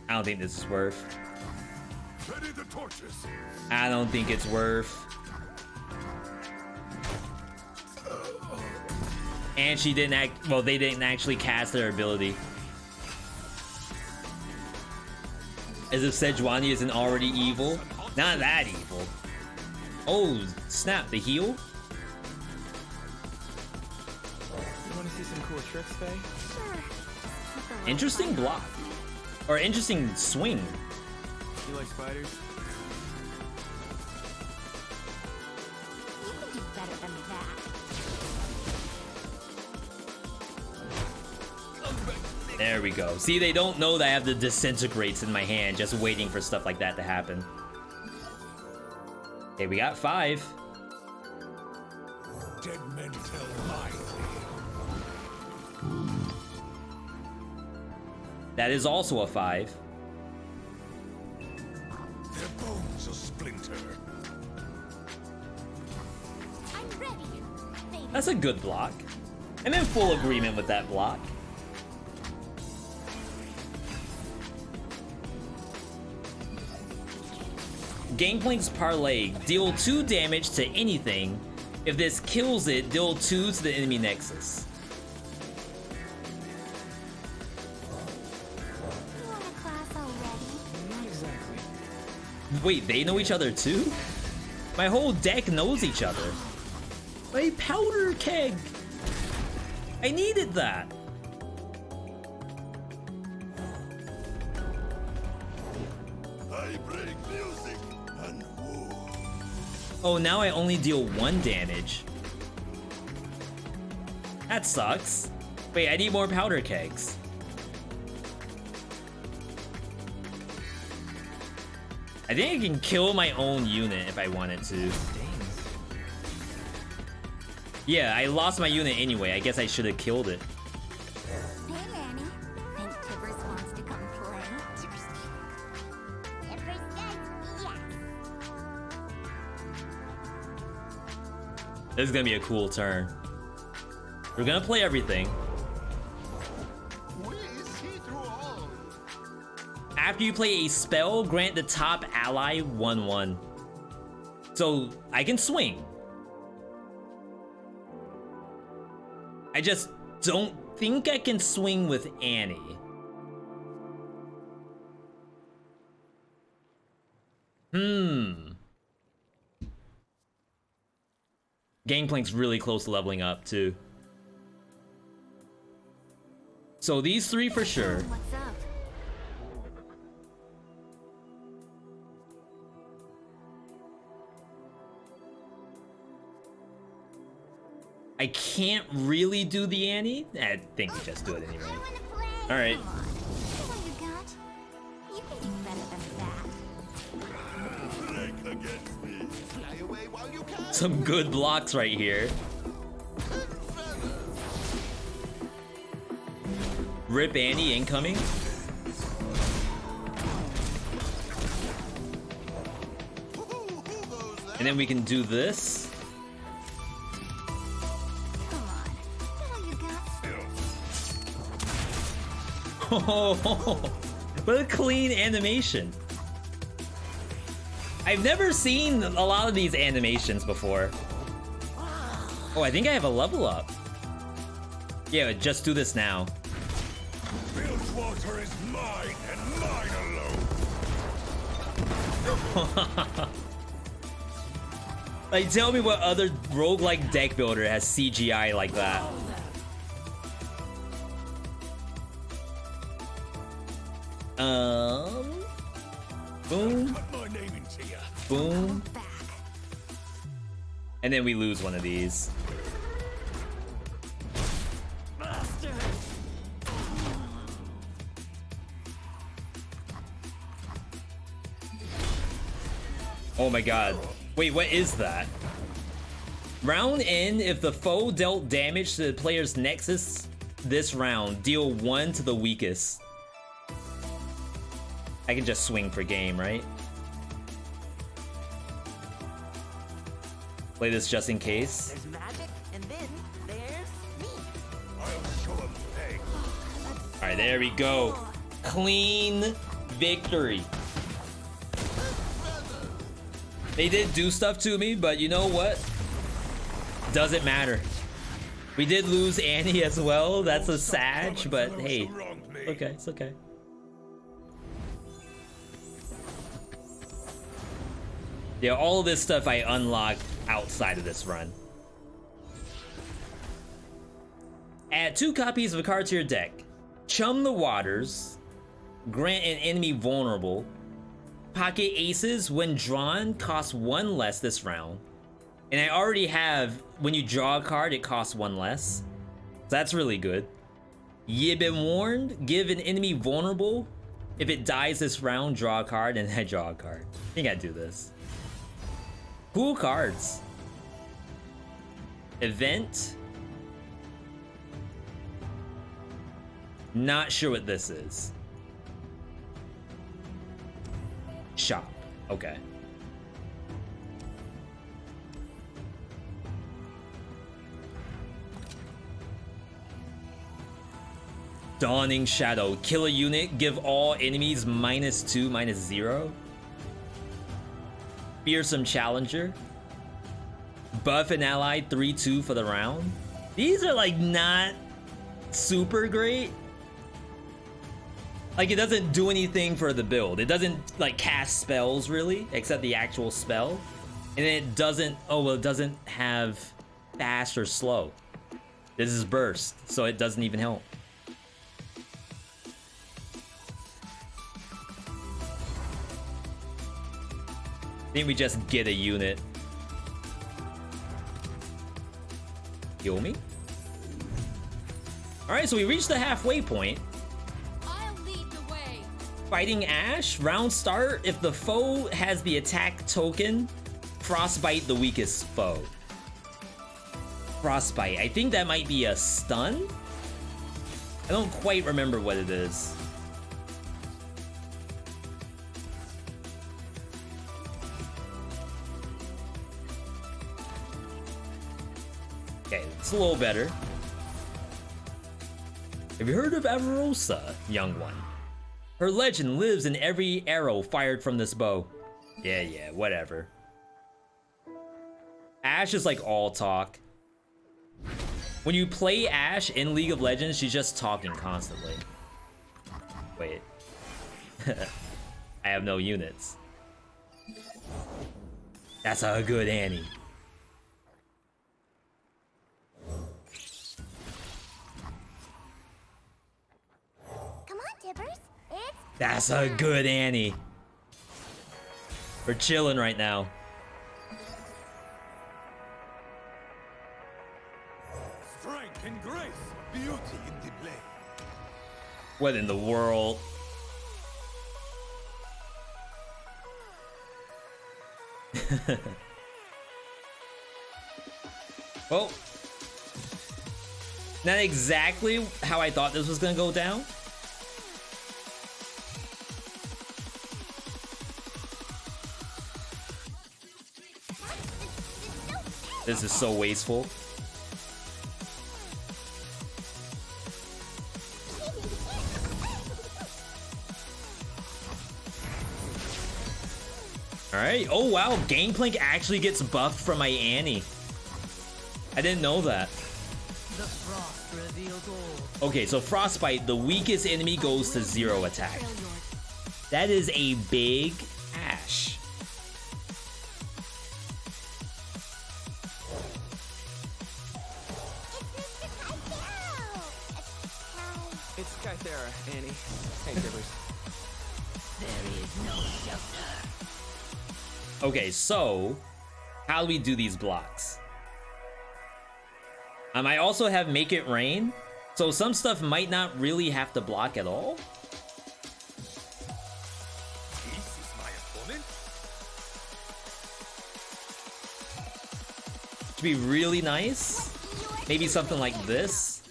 I don't think this is worth. Ready the torches. I don't think it's worth. And she didn't act, well, they didn't actually cast their ability. As if Sejuani isn't already evil. Not that evil. Oh, snap, the heal? You want to see some cool tricks, Faye? Sure. Interesting block. Or interesting swing. You like spiders? You can do better than that. There we go. See, they don't know that I have the disintegrates in my hand, just waiting for stuff like that to happen. Okay, we got 5. Dead men tell my tale. That is also a 5. Their bones a splinter. I'm ready. Baby. That's a good block. I'm in full agreement with that block. Gangplank's Parlay. Deal 2 damage to anything. If this kills it, deal 2 to the enemy Nexus. You want a class already? Not exactly. Wait, they know each other too? My whole deck knows each other. My powder keg! I needed that! I bring music and war. Oh, now I only deal 1 damage. That sucks. Wait, I need more powder kegs. I think I can kill my own unit if I wanted to. Yeah, I lost my unit anyway. I guess I should have killed it. Hey, Manny. Think Tibbers wants to come play? Tibbers says yes. This is gonna be a cool turn. We're gonna play everything. After you play a spell, grant the top ally 1/1. So I can swing. I just don't think I can swing with Annie. Gangplank's really close to leveling up too. So these 3 for sure. What's up? I can't really do the Annie. I think we just do it anyway. I wanna play. All right. Come on. Show what you got. You can do better than that. Break against me. Fly away while you can. Some good blocks right here. Rip Annie incoming. And then we can do this. Come on. Show what you got. Oh, what a clean animation. I've never seen a lot of these animations before. Oh, I think I have a level up. Yeah, just do this now. Bilgewater is mine and mine alone. Like, tell me what other roguelike deck builder has CGI like that. Boom, Put my name into ya. boom, Back. and then we lose one of these. Oh my god. Wait, what is that? Round end, if the foe dealt damage to the player's nexus this round, deal 1 to the weakest. I can just swing for game, right? Play this just in case. There's magic, and then there's me. I'll show 'em peg. Alright, there we go. Clean victory. They did do stuff to me, but you know what? Doesn't matter. We did lose Annie as well. That's a Sag, but hey, okay, it's okay. Yeah, all of this stuff I unlocked outside of this run. Add 2 copies of a card to your deck. Chum the Waters. Grant an enemy vulnerable. Pocket Aces, when drawn, cost 1 less this round. And I already have, when you draw a card, it costs 1 less. So that's really good. You've been warned, give an enemy vulnerable. If it dies this round, draw a card, and I draw a card. I think I do this. Cool cards. Event. Not sure what this is. Shop. Okay. Dawning Shadow. Kill a unit. Give all enemies -2, -0. Fearsome Challenger. Buff an ally 3/2 for the round. These are like not super great. Like, it doesn't do anything for the build. It doesn't like cast spells really, except the actual spell. And it doesn't, oh well, it doesn't have fast or slow. This is burst, so it doesn't even help. I think we just get a unit. kill me. All right, so we reached the halfway point. I'll lead the way. Fighting Ash, round start. If the foe has the attack token, Frostbite the weakest foe. Frostbite, I think that might be a stun? I don't quite remember what it is. Okay, it's a little better. Have you heard of Avarosa, young one? Her legend lives in every arrow fired from this bow. Yeah, whatever. Ash is like all talk. When you play Ash in League of Legends, she's just talking constantly. Wait. I have no units. That's a good Annie. Come on, Tibbers. It's That's a good Annie. We're chilling right now. Strength and grace, beauty in the blade. What in the world? Well, not exactly how I thought this was gonna go down. This is so wasteful. Alright, oh wow, Gangplank actually gets buffed from my Annie. I didn't know that. The frost reveals all. Okay, so Frostbite, the weakest enemy goes to 0 attack. Trail yours. That is a big Ash. It's Skythera, Annie. Hey, Tibbers. There is no shelter. Okay, so how do we do these blocks? I also have Make It Rain, so some stuff might not really have to block at all. This is my opponent. To be really nice, maybe something like this.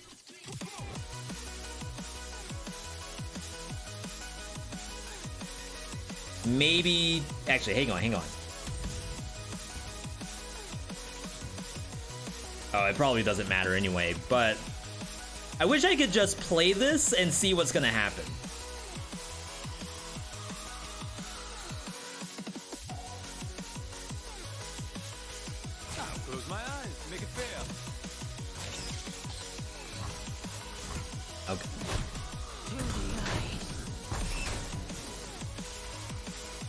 Maybe, actually, hang on. Oh, it probably doesn't matter anyway, but I wish I could just play this and see what's gonna happen. I'll close my eyes, make it fair. Okay.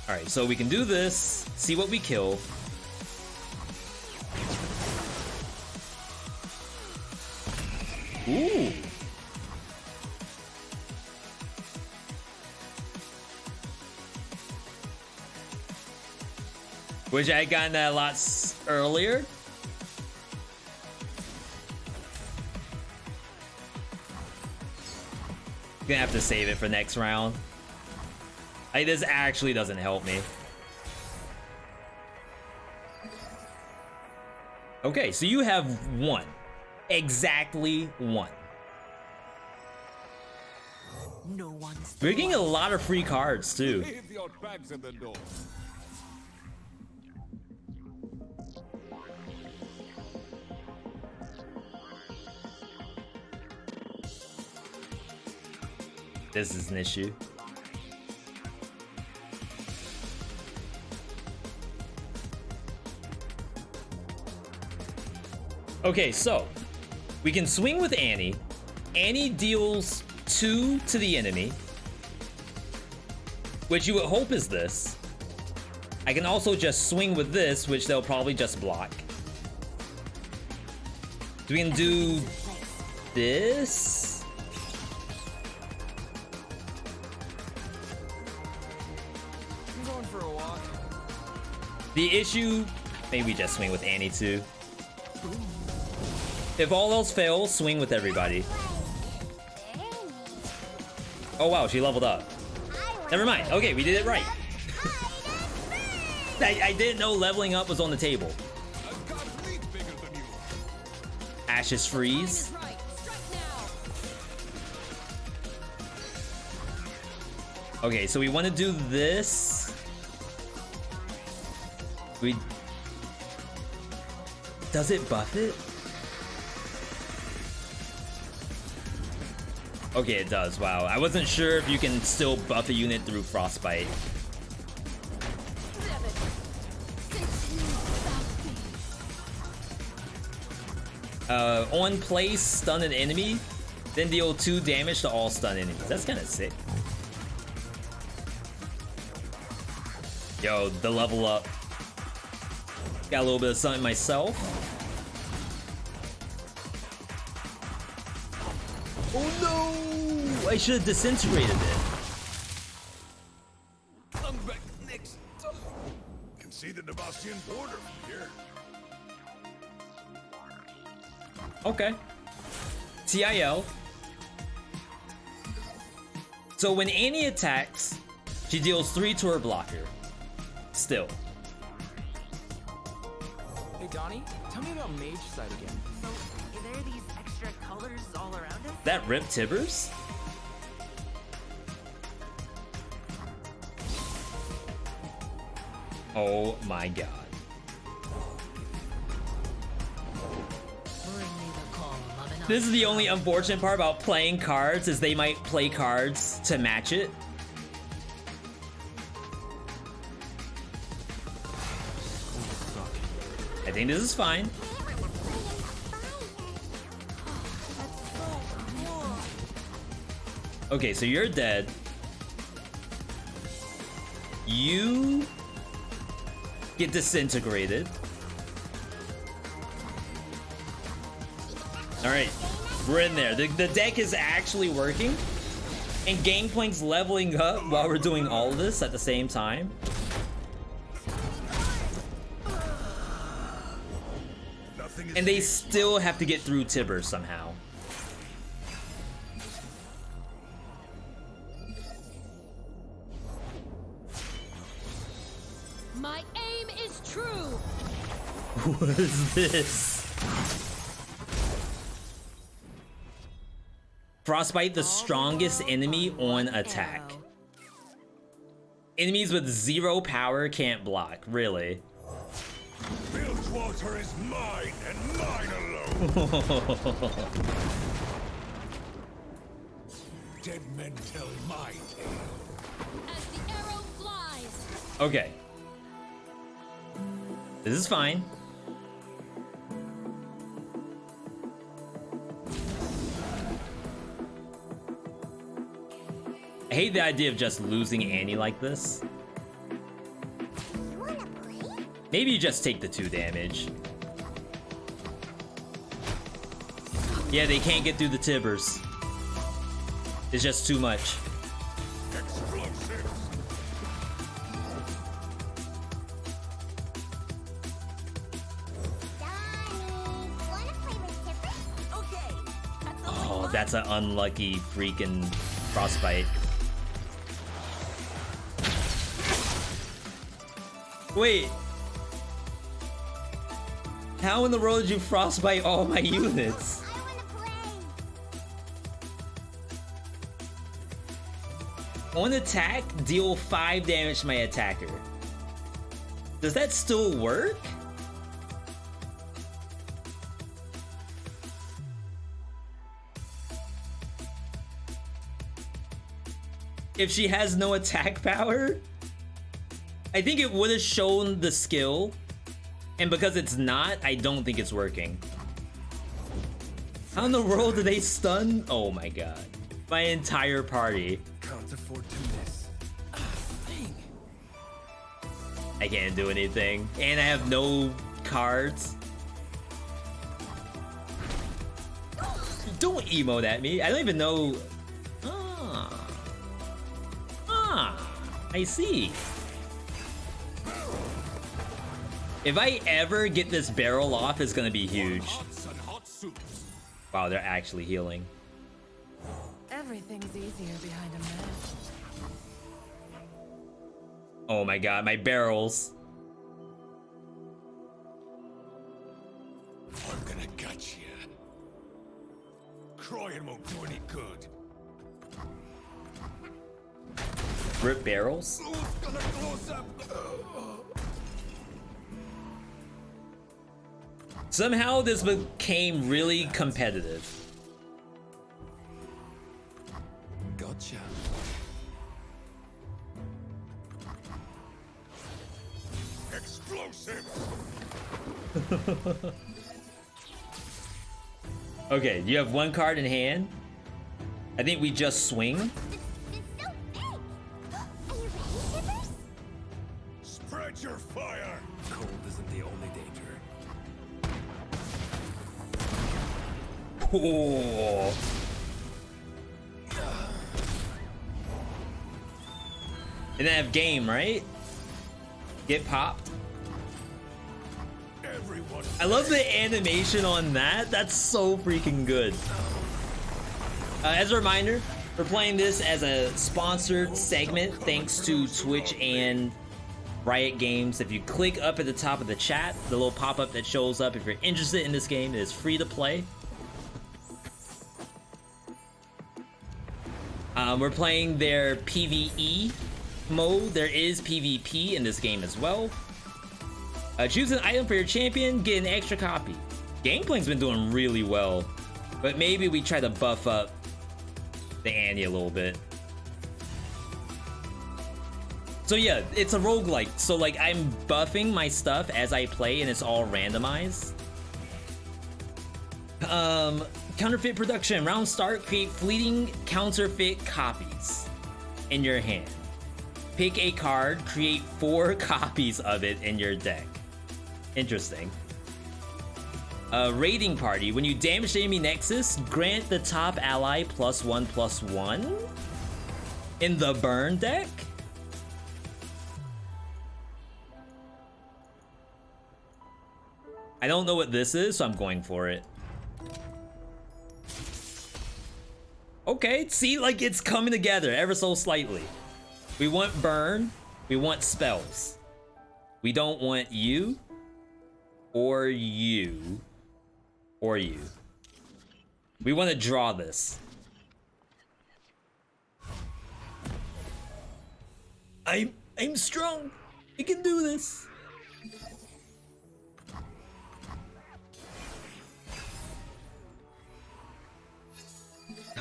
Alright, so we can do this, see what we kill. Ooh. Wish I had gotten that a lot earlier. Gonna have to save it for next round. Like, this actually doesn't help me. Okay, so you have 1. Exactly 1. No one's. We're getting a lot of free cards too. Leave your bags at the door. This is an issue. Okay, so we can swing with Annie. Annie deals 2 to the enemy, which you would hope is this. I can also just swing with this, which they'll probably just block. So we can do this. I'm going for a walk. The issue, maybe we just swing with Annie too. If all else fails, swing with everybody. Oh wow, she leveled up. Never mind. Okay, we did it right. I didn't know leveling up was on the table. Ashes freeze. Okay, so we want to do this. Does it buff it? Okay, it does. Wow, I wasn't sure if you can still buff a unit through frostbite. On place, stun an enemy, then deal 2 damage to all stun enemies. That's kind of sick. Yo, the level up. Got a little bit of something myself. Oh no! I should have disintegrated it. I'm back next. Can see the Nevastian border from here. Okay. TIL. So when Annie attacks, she deals 3 to her blocker. Still. Hey Donnie, tell me about Mage Side again. So, are there these extra colors all around us? That Rip Tibbers? Oh my god. This is the only unfortunate part about playing cards, is they might play cards to match it. I think this is fine. Okay, so you're dead. You get disintegrated. All right, we're in there. The deck is actually working, and Gangplank's leveling up while we're doing all of this at the same time. And they still have to get through Tibber somehow. My aim is true. What is this? Frostbite, the strongest enemy on attack. Enemies with 0 power can't block, really. Bilgewater is mine and mine alone. Dead men tell my tale. As the arrow flies. Okay. This is fine. I hate the idea of just losing Annie like this. Maybe you just take the 2 damage. Yeah, they can't get through the Tibbers. It's just too much. Explosives. Okay. Oh, that's an unlucky freaking frostbite. Wait. How in the world did you frostbite all my units? On attack, deal 5 damage to my attacker. Does that still work? If she has no attack power? I think it would have shown the skill. And because it's not, I don't think it's working. How in the world do they stun? Oh my god. My entire party. Can't afford to miss. Dang. I can't do anything. And I have no cards. Don't emote at me. I don't even know. I see. If I ever get this barrel off, it's gonna be huge. Hots and hot soups. Wow, they're actually healing. Everything's easier behind a mask. Oh my god, my barrels. I'm gonna catch you. Crying won't do any good. Rip barrels? Who's gonna close up? Somehow this became really competitive. Gotcha. Explosive. Okay, you have one card in hand. I think we just swing. It's so big. Are you ready, Shivers? Spread your fire. Cold isn't the only danger. Oh. And then have game, right? Get popped. Everyone. I love the animation on that. That's so freaking good. As a reminder, we're playing this as a sponsored segment thanks to Twitch and Riot Games. If you click up at the top of the chat, the little pop-up that shows up if you're interested in this game, it is free to play. We're playing their PvE mode. There is PvP in this game as well. Choose an item for your champion, get an extra copy. Gameplay's been doing really well, but maybe we try to buff up the ante a little bit. So yeah, it's a roguelike. So like I'm buffing my stuff as I play and it's all randomized. Counterfeit production. Round start, create fleeting counterfeit copies in your hand. Pick a card, create 4 copies of it in your deck. Interesting. Raiding party. When you damage the enemy nexus, grant the top ally +1/+1 in the burn deck. I don't know what this is, so I'm going for it. Okay, see, like it's coming together ever so slightly. We want burn, we want spells. We don't want you, or you, or you. We want to draw this. I'm strong. I can do this.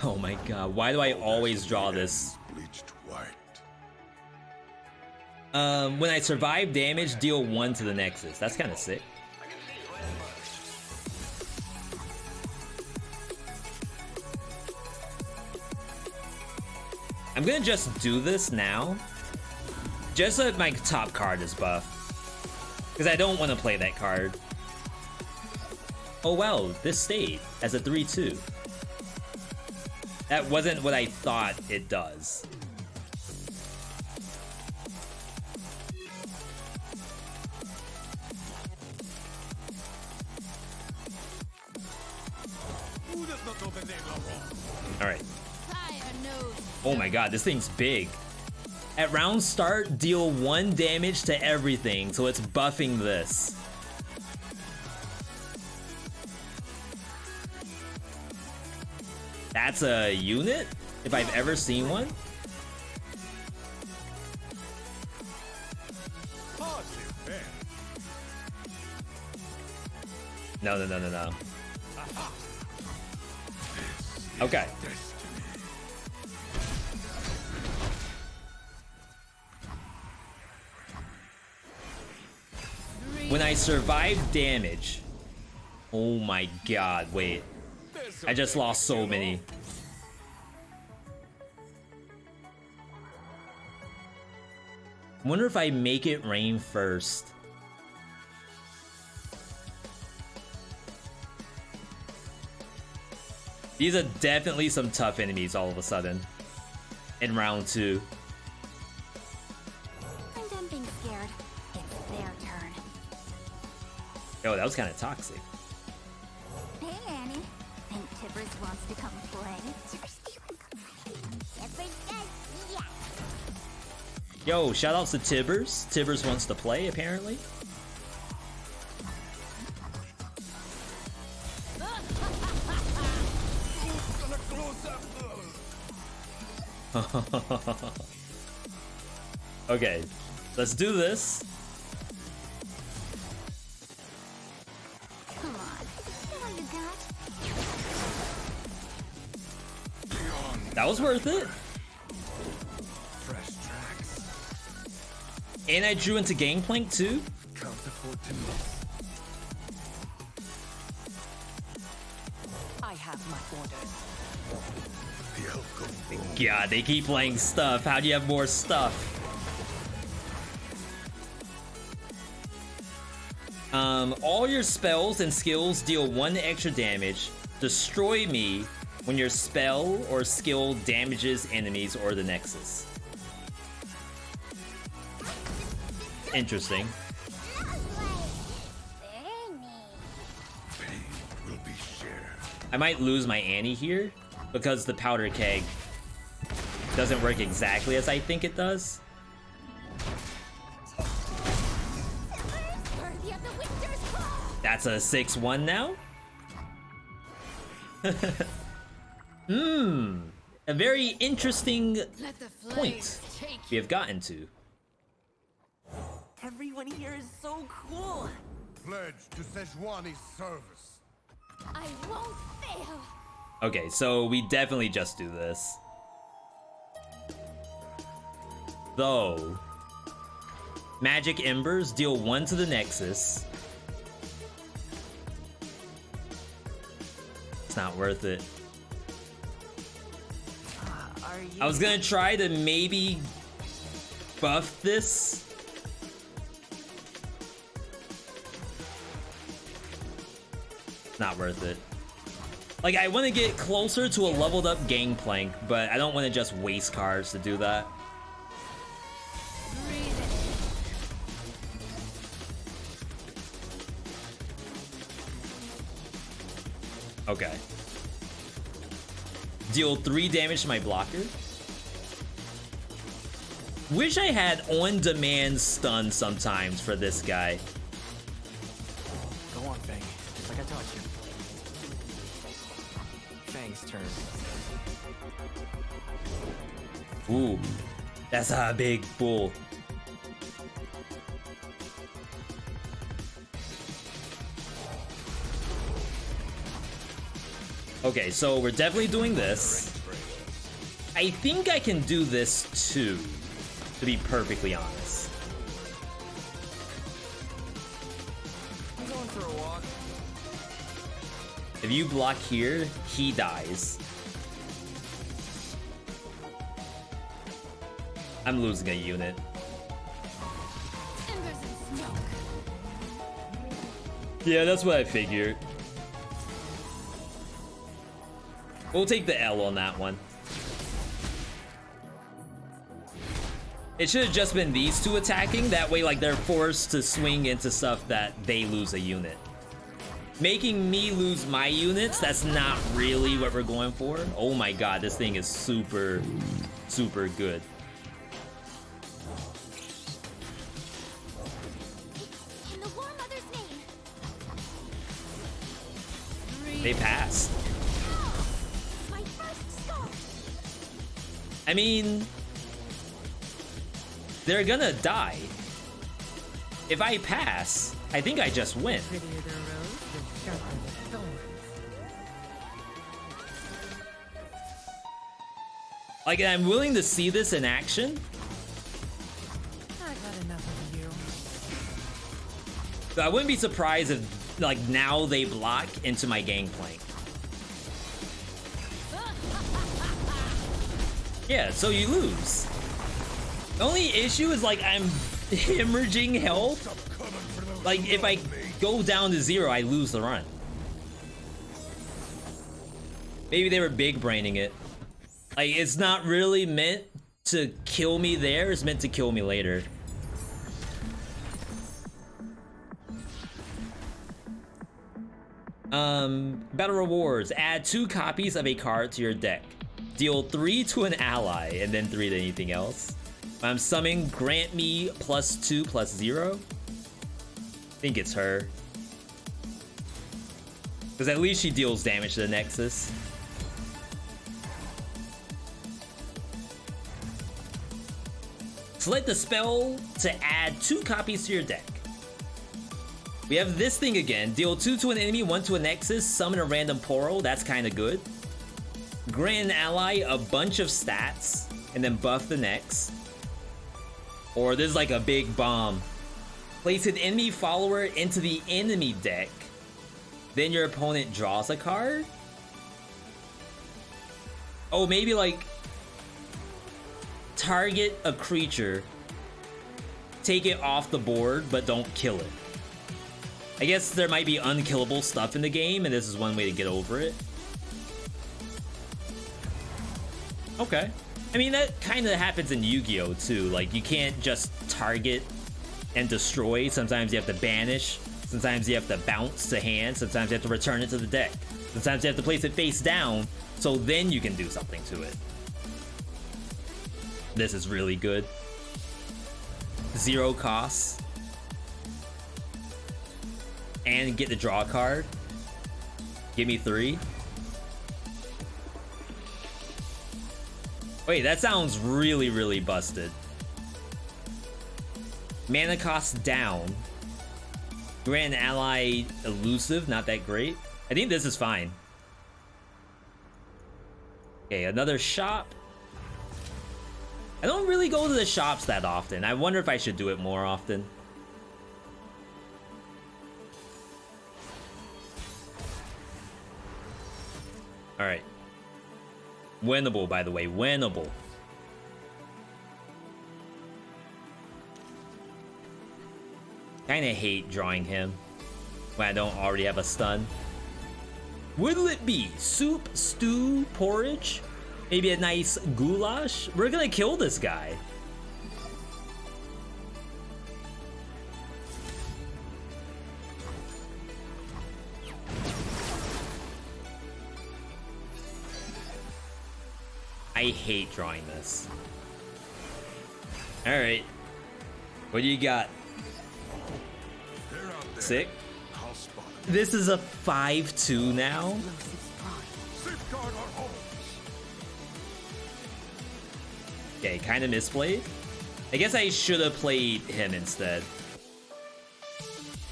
Oh my god, why do I always draw this? Bleached white. When I survive damage, deal 1 to the nexus. That's kind of sick. I'm gonna just do this now. Just so that my top card is buffed. Because I don't want to play that card. Oh wow, this stayed as a 3/2. That wasn't what I thought it does. Who does not know the name Laurent? Alright. Fire nose. Oh my god, this thing's big. At round start, deal 1 damage to everything, so it's buffing this. That's a unit, if I've ever seen one. Hardly fair. No. Okay. When I survive damage. Oh my god, wait. I just lost so many. Wonder if I make it rain first. These are definitely some tough enemies all of a sudden. In round 2. I'm done being scared. It's their turn. Oh, that was kind of toxic. Hey, Annie. Think to Tibbers wants to come play. Tibbers does, yeah. Yo, shout outs to Tibbers. Tibbers wants to play, apparently. Okay, let's do this. Come on, see what you got. That was worth it. Fresh tracks. And I drew into Gangplank too. Can't afford to miss. I have my orders. The outcome. God, they keep playing stuff. How do you have more stuff? All your spells and skills deal 1 extra damage. Destroy me when your spell or skill damages enemies or the Nexus. Interesting. Pain will be shared. I might lose my Annie here because the powder keg doesn't work exactly as I think it does. Worthy of the victor's claw. That's a 6-1 now. A very interesting Let the point flames take we have gotten to. Everyone here is so cool. Pledge to Sejuani's service. I won't fail. Okay, so we definitely just do this. Though, magic embers deal 1 to the Nexus. It's not worth it. Are you? I was gonna try to maybe buff this. Not worth it. Like, I want to get closer to a leveled up Gangplank, but I don't want to just waste cards to do that. breathe it. Okay. Deal 3 damage to my blocker. Wish I had on-demand stun sometimes for this guy. Go on, Fang. Just like I taught you. Fang's turn. Ooh, that's a big bull. Okay, so we're definitely doing this. I think I can do this too, to be perfectly honest. I'm going for a walk. If you block here, he dies. I'm losing a unit. Embers and smoke. Yeah, that's what I figured. We'll take the L on that one. It should have just been these two attacking. That way, like, they're forced to swing into stuff that they lose a unit. Making me lose my units, that's not really what we're going for. Oh my god, this thing is super, super good. In the War Mother's name. They passed. My first stop. I mean, they're gonna die. If I pass, I think I just win. Prettier the rose, the sharper the thorns. Like, I'm willing to see this in action. I've had enough of you. So I wouldn't be surprised if, like, now they block into my Gangplank. Yeah, so you lose. The only issue is, like, I'm hemorrhaging health. Like, if I go down to 0, I lose the run. Maybe they were big braining it. Like, it's not really meant to kill me there, it's meant to kill me later. Battle rewards. Add 2 copies of a card to your deck. Deal 3 to an ally, and then 3 to anything else. I'm summoning grant me +2/+0. I think it's her. Because at least she deals damage to the Nexus. Select the spell to add 2 copies to your deck. We have this thing again. Deal 2 to an enemy, 1 to a Nexus. Summon a random Poro. That's kind of good. Grant an ally a bunch of stats, and then buff the next. Or this is like a big bomb. Place an enemy follower into the enemy deck. Then your opponent draws a card. Oh, maybe like target a creature, take it off the board, but don't kill it. I guess there might be unkillable stuff in the game, and this is one way to get over it. Okay. I mean, that kind of happens in Yu-Gi-Oh! Too. Like, you can't just target and destroy. Sometimes you have to banish. Sometimes you have to bounce to hand. Sometimes you have to return it to the deck. Sometimes you have to place it face down, so then you can do something to it. This is really good. 0 costs. And get the draw card. Give me 3. Wait, that sounds really, really busted. Mana cost down. Grant ally elusive, not that great. I think this is fine. Okay, another shop. I don't really go to the shops that often. I wonder if I should do it more often. All right. Winnable, by the way. Winnable. Kinda hate drawing him when I don't already have a stun. What'll it be? Soup, stew, porridge? Maybe a nice goulash? We're gonna kill this guy. I hate drawing this. All right. What do you got? Sick. This is a 5/2 now. Safeguard our homes. Okay, kind of misplayed. I guess I should have played him instead.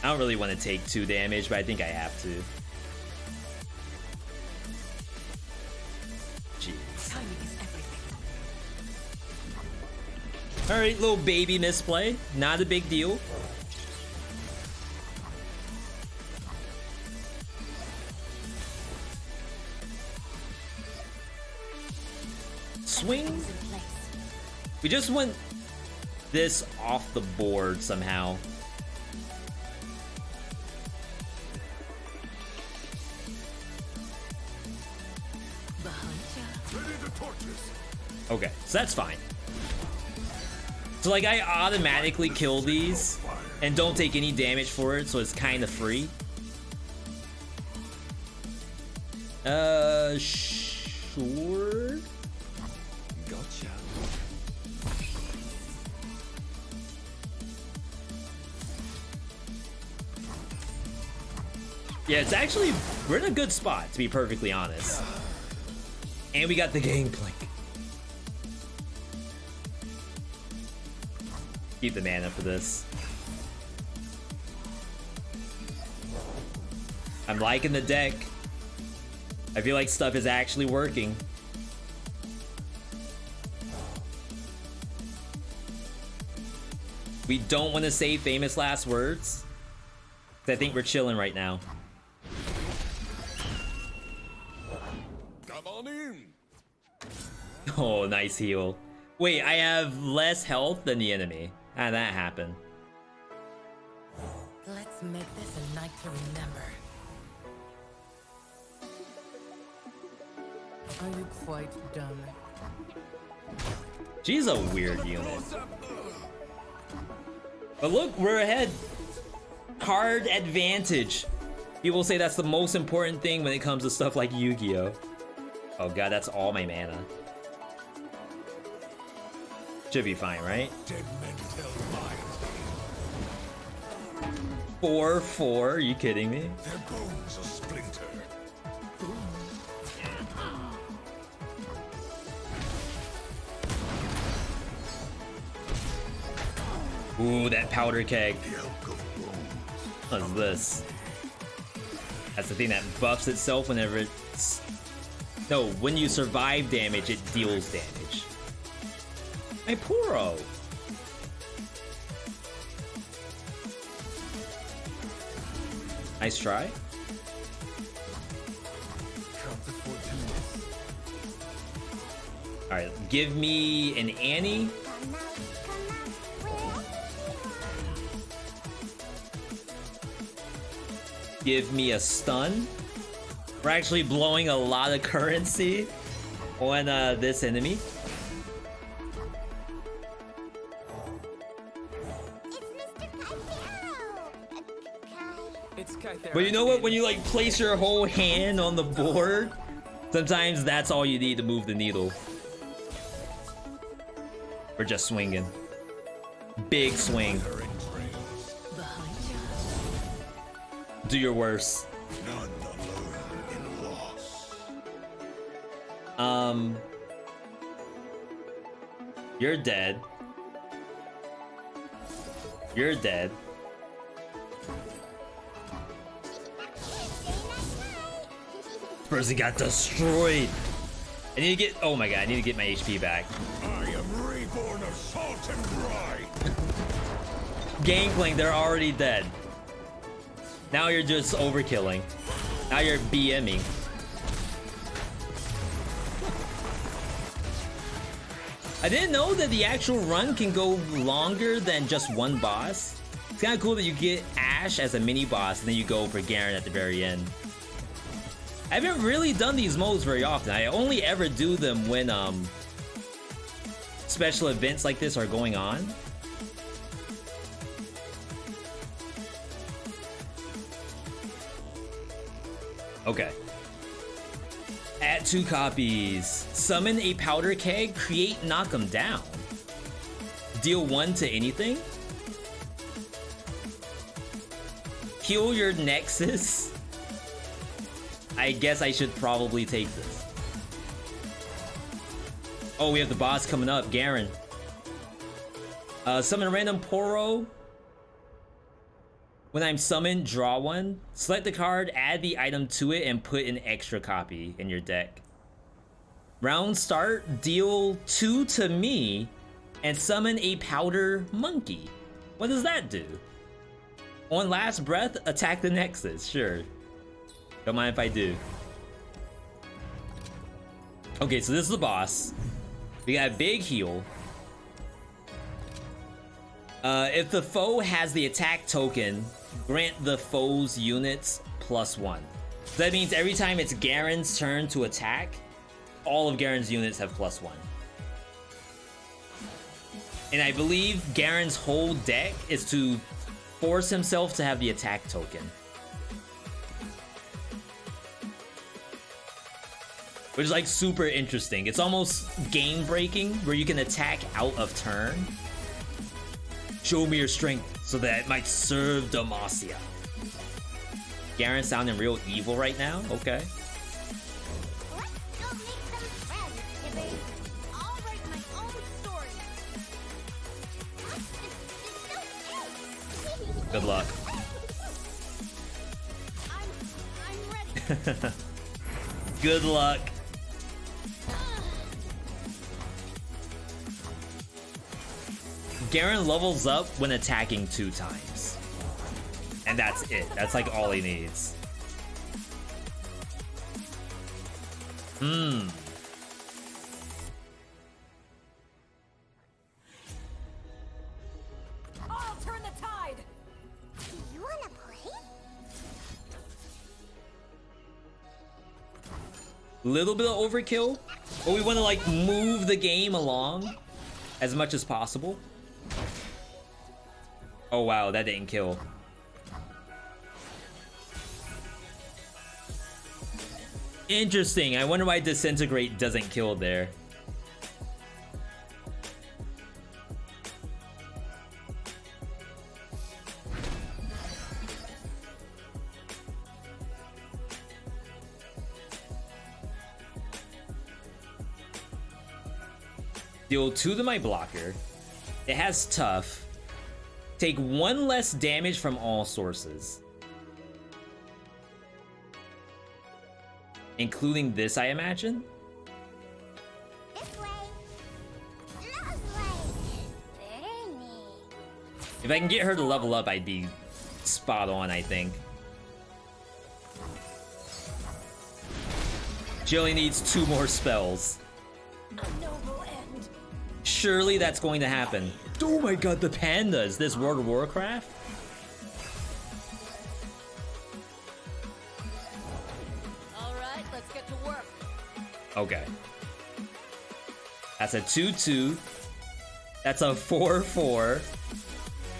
I don't really want to take 2 damage, but I think I have to. Jeez. Timing is everything. All right, little baby misplay. Not a big deal. Swing. We just want this off the board somehow. Ready the torches. Okay, so that's fine. So like I automatically kill these and don't take any damage for it, so it's kind of free. Sure. Gotcha. Yeah, it's actually, we're in a good spot, to be perfectly honest. And we got the Gangplank. Keep the mana for this. I'm liking the deck. I feel like stuff is actually working. We don't want to say famous last words. I think we're chilling right now. Come on in. Oh, nice heal. Wait, I have less health than the enemy. How'd that happen? Let's make this a night to remember. Are you quite done? She's a weird unit. But look, we're ahead. Card advantage. People say that's the most important thing when it comes to stuff like Yu-Gi-Oh. Oh god, that's all my mana. Should be fine, right? Dead men tell lies. 4/4, are you kidding me? Their bones are splintered. Ooh, that powder keg. The elk of bones. What is this? That's the thing that buffs itself whenever it's... No, when you survive damage, it deals damage. My Poro! Nice try. Alright, give me an Annie. Come out, where Give me a stun. We're actually blowing a lot of currency on this enemy. it's Mr. Pádhraic. But you know what? When you like place your whole hand on the board, sometimes that's all you need to move the needle. We're just swinging. Big swing. Do your worst. None alone in loss. You're dead. You're dead. Person got destroyed. I need to get. Oh my god! I need to get my HP back. I am reborn of salt and brine. Gangplank, they're already dead. Now you're just overkilling. Now you're BMing. I didn't know that the actual run can go longer than just one boss. It's kind of cool that you get Ash as a mini boss and then you go for Garen at the very end. I haven't really done these modes very often. I only ever do them when special events like this are going on. Okay. Add 2 copies. Summon a powder keg, create knock 'em down. Deal 1 to anything. Heal your Nexus. I guess I should probably take this. Oh, we have the boss coming up, Garen. Summon a random Poro. When I'm summoned, draw 1. Select the card, add the item to it, and put an extra copy in your deck. Round start, deal 2 to me, and summon a powder monkey. What does that do? On last breath, attack the Nexus. Sure. Don't mind if I do. Okay, so this is the boss. We got a big heal. If the foe has the attack token, grant the foe's units +1. So that means every time it's Garen's turn to attack, all of Garen's units have +1. And I believe Garen's whole deck is to force himself to have the attack token. Which is like super interesting. It's almost game breaking where you can attack out of turn. Show me your strength so that it might serve Demacia. Garen sounding real evil right now? Okay. Let's go make some friends, Hibbers. I'll write my own story. It's so cute. Good luck. I'm ready. Good luck. Garen levels up when attacking 2 times. And that's it. That's like all he needs. I'll turn the tide. Do you wanna play? Little bit of overkill, but we want to like move the game along as much as possible. Oh wow, that didn't kill. Interesting. I wonder why Disintegrate doesn't kill there. Deal 2 to my blocker. It has tough. Take 1 less damage from all sources. Including this, I imagine? This way. Those way. Very neat. If I can get her to level up, I'd be spot on, I think. She only needs 2 more spells. A noble end. Surely that's going to happen. Oh my god, the pandas! This World of Warcraft? All right, let's get to work. Okay. That's a 2-2. That's a 4-4.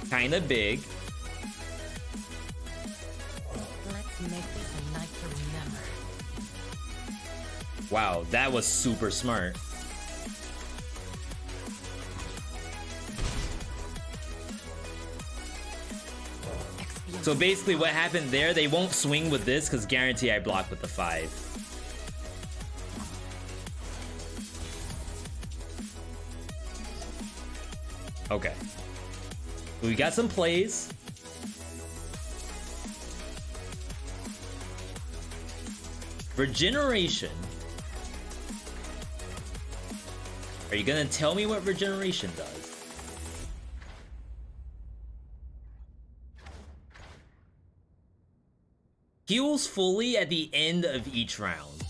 Kinda big. Let's make this a night to remember. Wow, that was super smart. So basically what happened there, they won't swing with this because guarantee I block with the 5. Okay. We got some plays. Regeneration. Are you gonna tell me what regeneration does? Heals fully at the end of each round.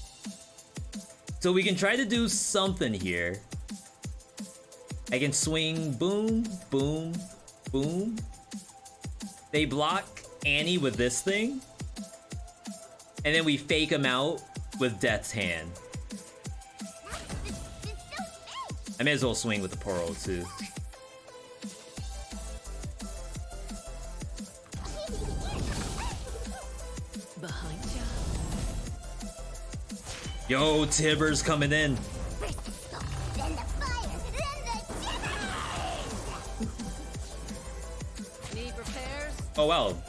So we can try to do something here. I can swing boom, boom, boom. They block Annie with this thing. And then we fake him out with Death's Hand. I may as well swing with the Pearl too. Behind you. Yo, Tibber's coming in. Then the fire. Then the Need repairs? Oh well.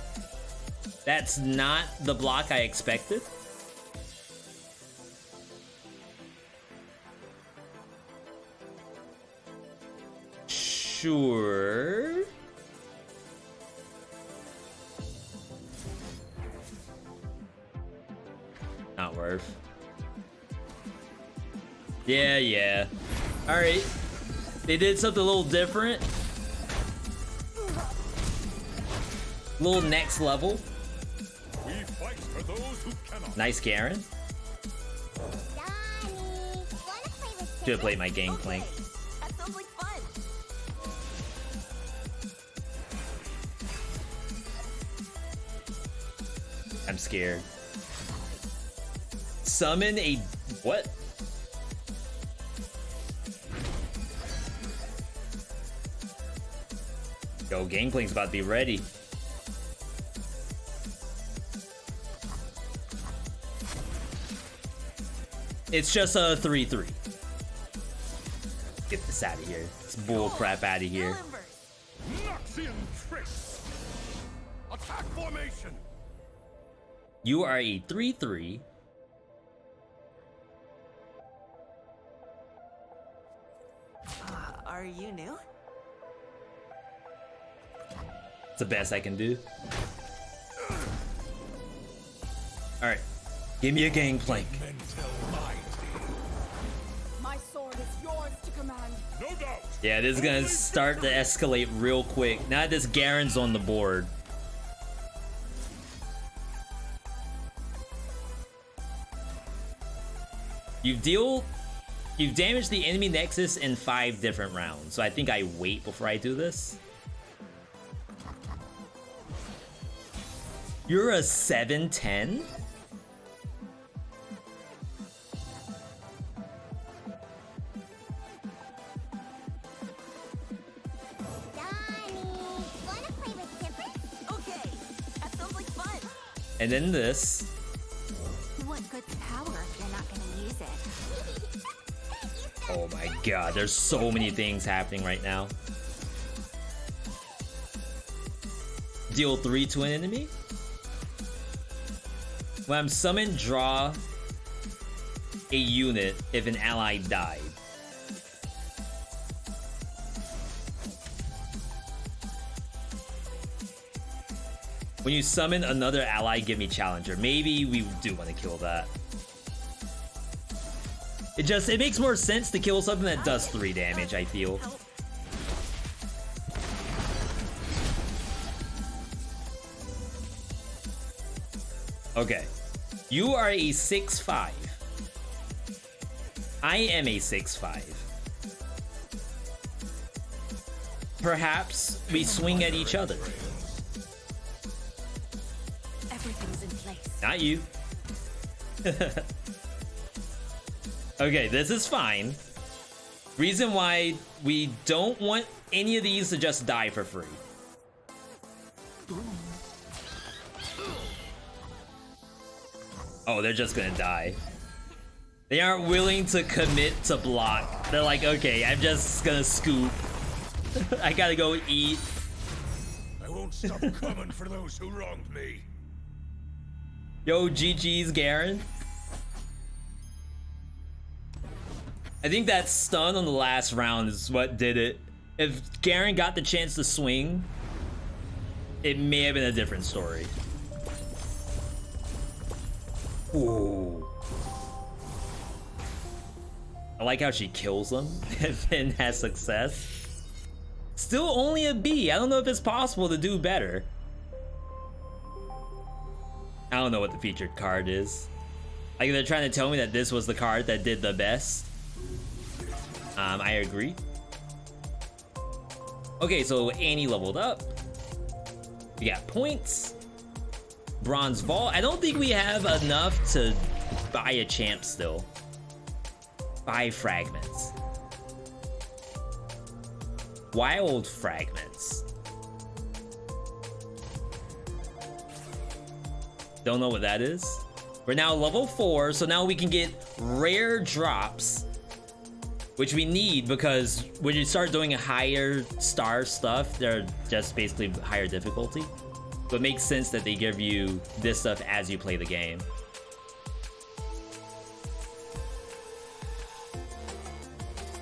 That's not the block I expected. Sure. Not worth. Yeah. Alright. They did something a little different. Little next level. We fight for those who cannot. Nice Garen. Donnie. Wanna play with Should have played my Gangplank. That sounds like fun. I'm scared. Summon a what? Yo, Gangplank's about to be ready. It's just a 3-3. Get this out of here. This bull crap out of here. Noxian tricks. Attack formation. You are a 3-3. Are you new? It's the best I can do. Alright. Give me a Gangplank. Mental mighty. My sword is yours to command. No doubt. Yeah, this is gonna start to escalate real quick. Now this Garen's on the board. You've damaged the enemy nexus in 5 different rounds, so I think I wait before I do this. You're a 7-10? Donnie. Wanna play with Tipper? Okay, that sounds like fun. And then this. What good power against Oh my god, there's so many things happening right now. Deal 3 to an enemy. When I'm summoned, draw a unit if an ally died. When you summon another ally, give me challenger. Maybe we do want to kill that. It makes more sense to kill something that does 3 damage, I feel. Okay. You are a 6/5. I am a 6/5. Perhaps we swing at each other. Everything's in place. Not you. Okay, this is fine. Reason why we don't want any of these to just die for free. Oh, they're just gonna die. They aren't willing to commit to block. They're like, okay, I'm just gonna scoop. I gotta go eat. I won't stop coming for those who wronged me. Yo, GG's, Garen. I think that stun on the last round is what did it. If Garen got the chance to swing, it may have been a different story. Ooh. I like how she kills them and then has success. Still only a B. I don't know if it's possible to do better. I don't know what the featured card is. Like, they're trying to tell me that this was the card that did the best. I agree. Okay, so Annie leveled up. We got points. Bronze Vault. I don't think we have enough to buy a champ still. 5 fragments. Wild fragments. Don't know what that is. We're now level 4, so now we can get rare drops, which we need because when you start doing higher star stuff, they're just basically higher difficulty. So it makes sense that they give you this stuff as you play the game.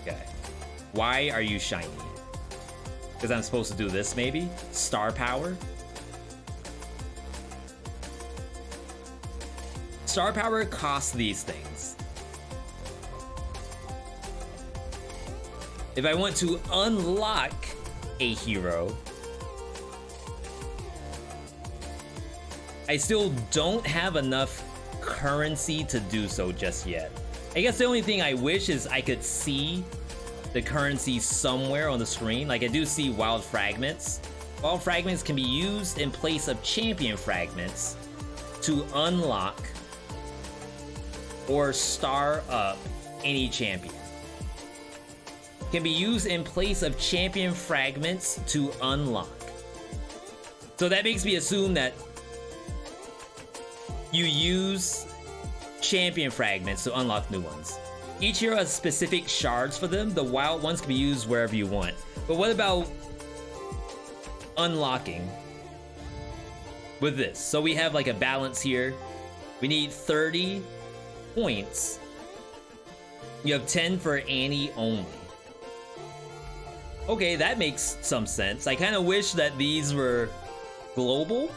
Okay. Why are you shiny? Because I'm supposed to do this, maybe? Star power? Star power costs these things. If I want to unlock a hero, I still don't have enough currency to do so just yet. I guess the only thing I wish is I could see the currency somewhere on the screen. Like, I do see wild fragments. Wild fragments can be used in place of champion fragments to unlock or star up any champion. Can be used in place of champion fragments to unlock. So that makes me assume that you use champion fragments to unlock new ones. Each hero has specific shards for them. The wild ones can be used wherever you want. But what about unlocking with this? So we have like a balance here. We need 30 points. You have 10 for Annie only. Okay, that makes some sense. I kind of wish that these were global.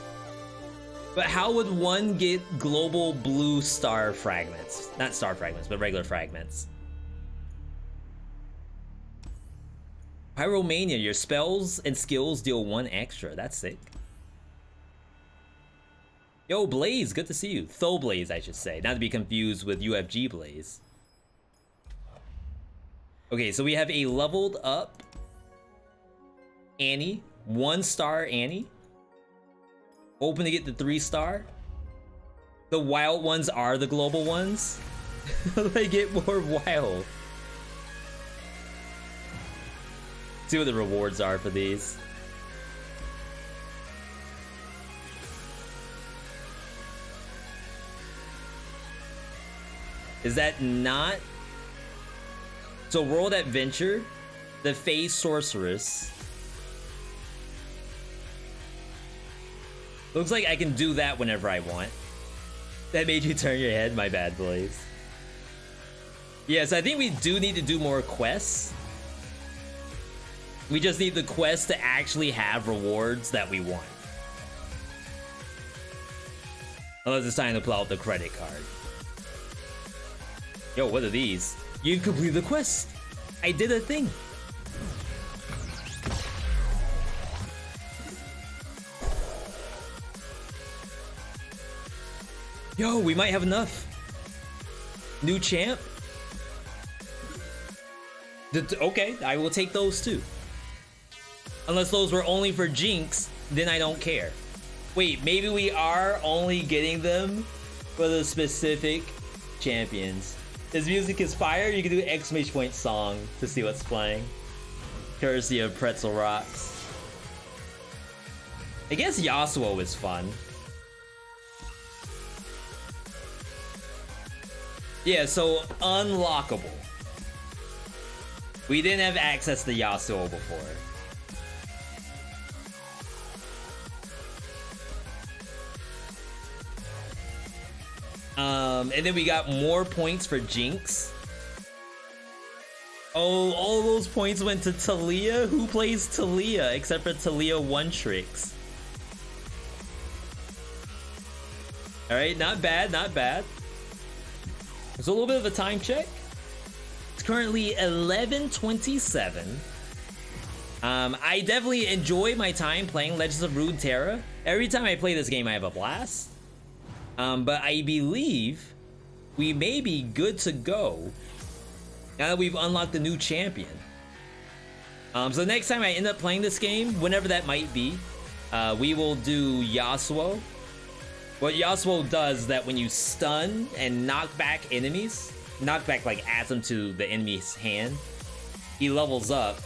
But how would one get global blue star fragments? Not star fragments, but regular fragments. Pyromania, your spells and skills deal 1 extra. That's sick. Yo, Blaze, good to see you. Tho Blaze, I should say. Not to be confused with UFG Blaze. Okay, so we have a leveled up Annie. 1-star Annie. Hoping to get the 3-star. The wild ones are the global ones. They get more wild. See what the rewards are for these. Is that not So World Adventure, the Phase Sorceress. Looks like I can do that whenever I want. That made you turn your head? My bad, Blaze. Yes, I think we do need to do more quests. We just need the quests to actually have rewards that we want. Unless it's time to pull out the credit card. Yo, what are these? You completed the quest. I did a thing. Yo, we might have enough. New champ. Okay, I will take those too. Unless those were only for Jinx, then I don't care. Wait, maybe we are only getting them for the specific champions. His music is fire. You can do exclamation point song to see what's playing. Courtesy of Pretzel Rocks. I guess Yasuo is fun. Yeah, so unlockable. We didn't have access to Yasuo before. And then we got more points for Jinx. Oh, all those points went to Talia? Who plays Talia except for Talia one tricks? Alright, not bad, not bad. It's a little bit of a time check. It's currently 11:27. I definitely enjoy my time playing Legends of Runeterra. Every time I play this game, I have a blast. But I believe we may be good to go now that we've unlocked the new champion. So next time I end up playing this game, whenever that might be, we will do Yasuo. What Yasuo does is that when you stun and knock back enemies, knock back like adds them to the enemy's hand, he levels up.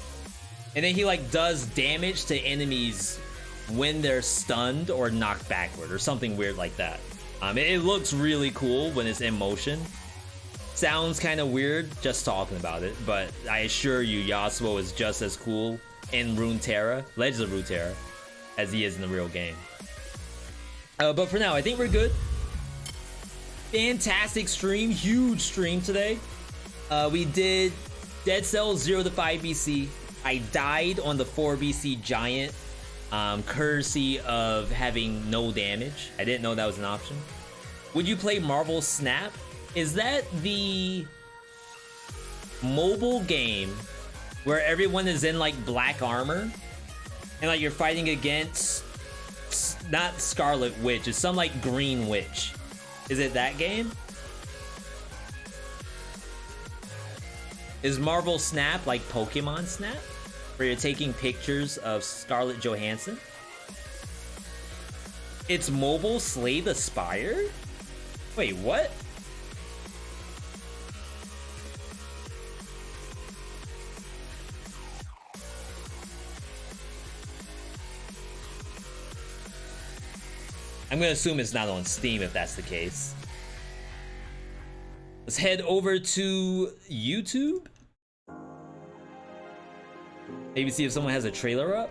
And then he like does damage to enemies when they're stunned or knocked backward or something weird like that. It looks really cool when it's in motion. Sounds kind of weird just talking about it, but I assure you Yasuo is just as cool in Runeterra, Legends of Runeterra, as he is in the real game. But for now, I think we're good. Fantastic stream, huge stream today. We did Dead Cells 0 to 5 BC. I died on the 4 BC Giant, courtesy of having no damage. I didn't know that was an option. Would you play Marvel Snap? Is that the mobile game where everyone is in like black armor and like you're fighting against not Scarlet Witch, it's some like green witch? Is it that game? Is Marvel Snap like Pokemon Snap, where you're taking pictures of Scarlett Johansson? It's mobile Slay the Spire? Wait, what? I'm gonna assume it's not on Steam if that's the case. Let's head over to YouTube. Maybe see if someone has a trailer up.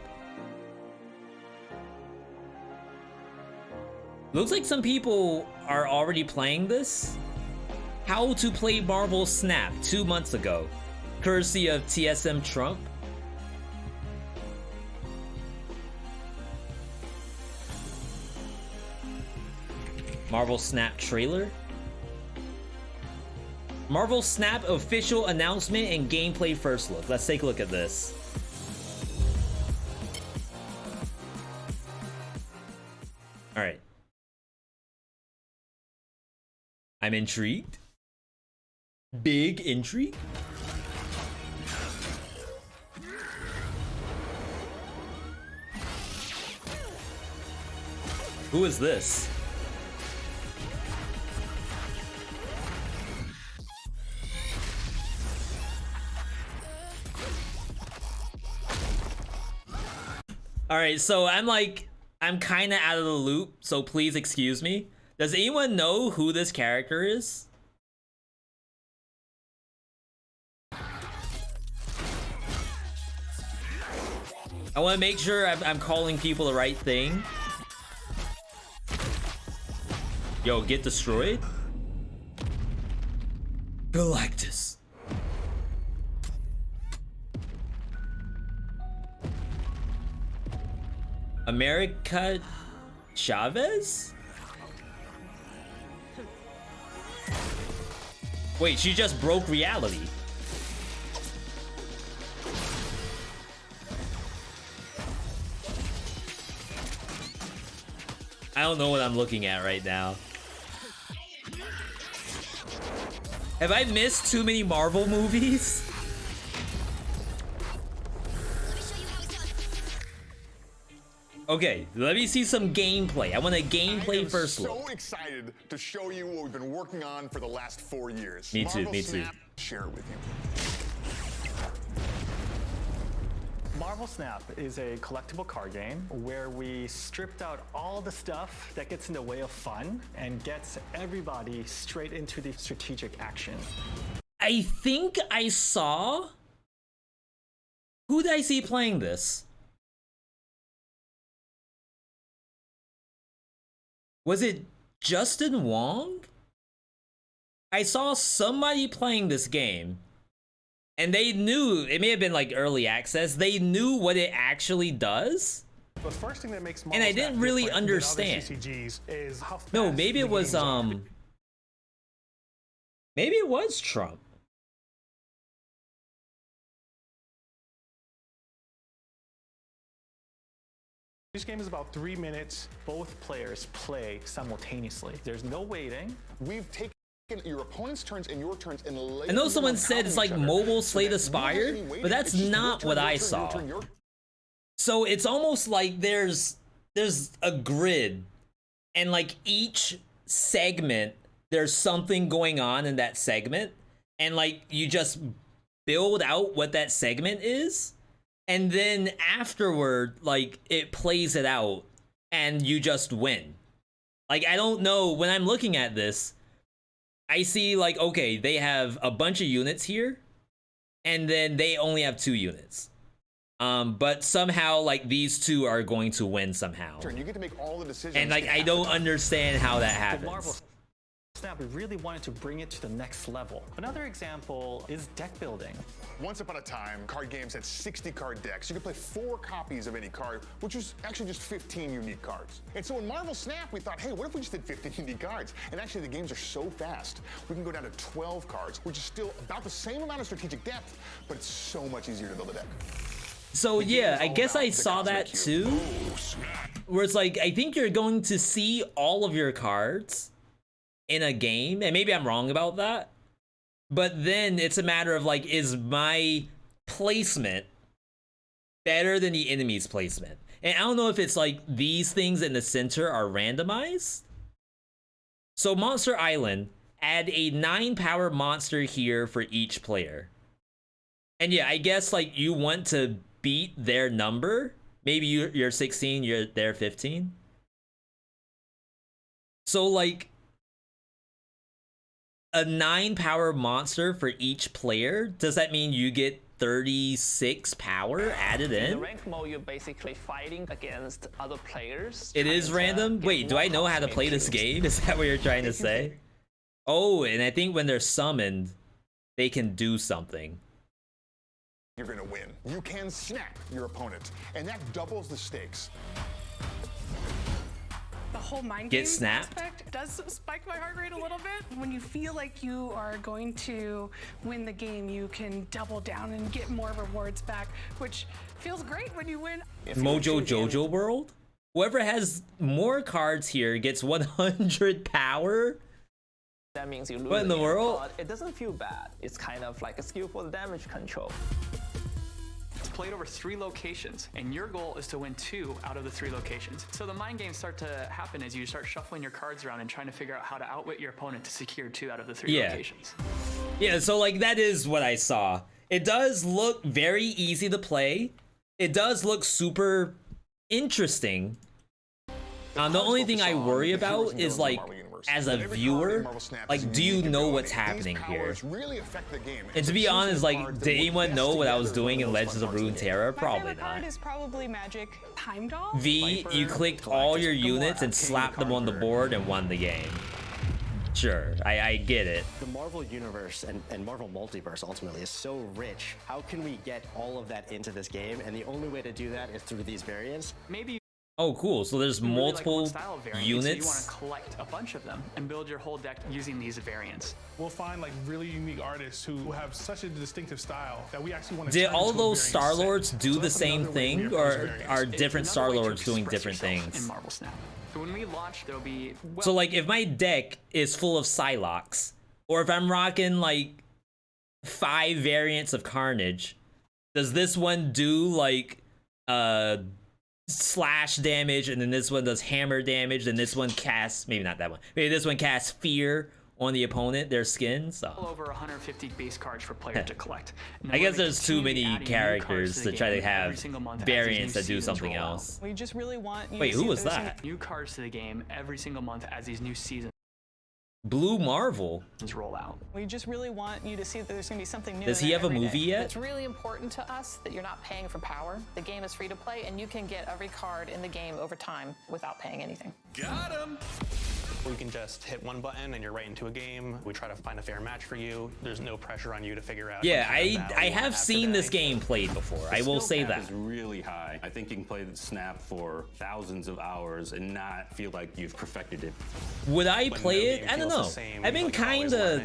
Looks like some people are already playing this. How to play Marvel Snap 2 months ago, courtesy of TSM Trump. Marvel Snap trailer. Marvel Snap official announcement and gameplay first look. Let's take a look at this. All right. I'm intrigued. Big intrigue. Who is this? All right, so I'm kind of out of the loop, so please excuse me. Does anyone know who this character is? I want to make sure I'm calling people the right thing. Yo, get destroyed. Galactus. America Chavez? Wait, she just broke reality. I don't know what I'm looking at right now. Have I missed too many Marvel movies? Okay, let me see some gameplay. I want a gameplay first look. I'm so excited to show you what we've been working on for the last 4 years. Me too, Marvel me too. Snap, share it with you. Marvel Snap is a collectible card game where we stripped out all the stuff that gets in the way of fun and gets everybody straight into the strategic action. I think I saw... Who did I see playing this? Was it Justin Wong? I saw somebody playing this game. And they knew, it may have been like early access, they knew what it actually does. The first thing that makes and I didn't really understand. Is how no, maybe it was maybe it was Trump. This game is about 3 minutes. Both players play simultaneously. There's no waiting. We've taken your opponent's turns and your turns and I know someone said it's like mobile Slate Aspired, but that's not what I saw. So it's almost like there's a grid, and like each segment there's something going on in that segment, and like you just build out what that segment is, and then afterward like it plays it out and you just win. Like I don't know, when I'm looking at this I see like, okay, they have a bunch of units here, and then they only have 2 units. But somehow, like, these 2 are going to win somehow. You get to make all the decisions. And like, I don't understand how that happens. Snap, we really wanted to bring it to the next level. Another example is deck building. Once upon a time, card games had 60 card decks. You could play 4 copies of any card, which was actually just 15 unique cards. And so in Marvel Snap, we thought, hey, what if we just did 15 unique cards? And actually, the games are so fast, we can go down to 12 cards, which is still about the same amount of strategic depth, but it's so much easier to build a deck. So yeah, I guess I saw that too, where it's like, I think you're going to see all of your cards in a game, and maybe I'm wrong about that, but then it's a matter of like, is my placement better than the enemy's placement? And I don't know if it's like these things in the center are randomized. So Monster Island, add a 9 power monster here for each player. And yeah, I guess like you want to beat their number. Maybe you're 16, they're 15. So like a 9 power monster for each player, does that mean you get 36 power added in? In the rank mode, you're basically fighting against other players. It is random? Wait, do I know how to play this game? Is that what you're trying to say? Oh, and I think when they're summoned, they can do something. You're gonna win. You can snap your opponent, and that doubles the stakes. The whole mind Get game snapped. aspect does spike my heart rate a little bit. When you feel like you are going to win the game, you can double down and get more rewards back, which feels great when you win. Mojo Jojo World? Whoever has more cards here gets 100 power? That means you lose. What in the world? But it doesn't feel bad. It's kind of like a skillful damage control. It's played over 3 locations, and your goal is to win 2 out of the 3 locations. So the mind games start to happen as you start shuffling your cards around and trying to figure out how to outwit your opponent to secure 2 out of the 3 locations. Yeah, so like that is what I saw. It does look very easy to play. It does look super interesting. The only thing I worry about is like as a viewer, like, do you know what's happening here? And to be honest, like, did anyone know what I was doing in Legends of Runeterra? Probably not. Is probably magic Heimdall. V, you clicked all your units and slapped them on the board and won the game. Sure, I get it. The Marvel universe and Marvel multiverse ultimately is so rich. How can we get all of that into this game? And the only way to do that is through these variants. Maybe. Oh, cool. So there's multiple units. You want to collect a bunch of them and build your whole deck using these variants. We'll find like really unique artists who have such a distinctive style that we actually want to. Did all of those Star Lords do the same thing, or are different Star Lords doing different things? In Marvel Snap. So when we launch, there'll be. So like, if my deck is full of Psylocks, or if I'm rocking like 5 variants of Carnage, does this one do like slash damage, and then this one does hammer damage, and this one casts, maybe not that one, maybe this one casts fear on the opponent, their skin? So over 150 base cards for players to collect. I guess there's too many characters to try to have variants that do something else. We just really want you. Wait, who was that? New cards to the game every single month as these new seasons Blue Marvel roll out. We just really want you to see that there's going to be something new. Does he have a movie yet? It's really important to us that you're not paying for power. The game is free to play, and you can get every card in the game over time without paying anything. Got him! We can just hit one button and you're right into a game. We try to find a fair match for you. There's no pressure on you to figure out. Yeah, I have seen this game played before. I will say that. The skill cap is really high. I think you can play the Snap for thousands of hours and not feel like you've perfected it. Would I play it? I don't know. I've been kind of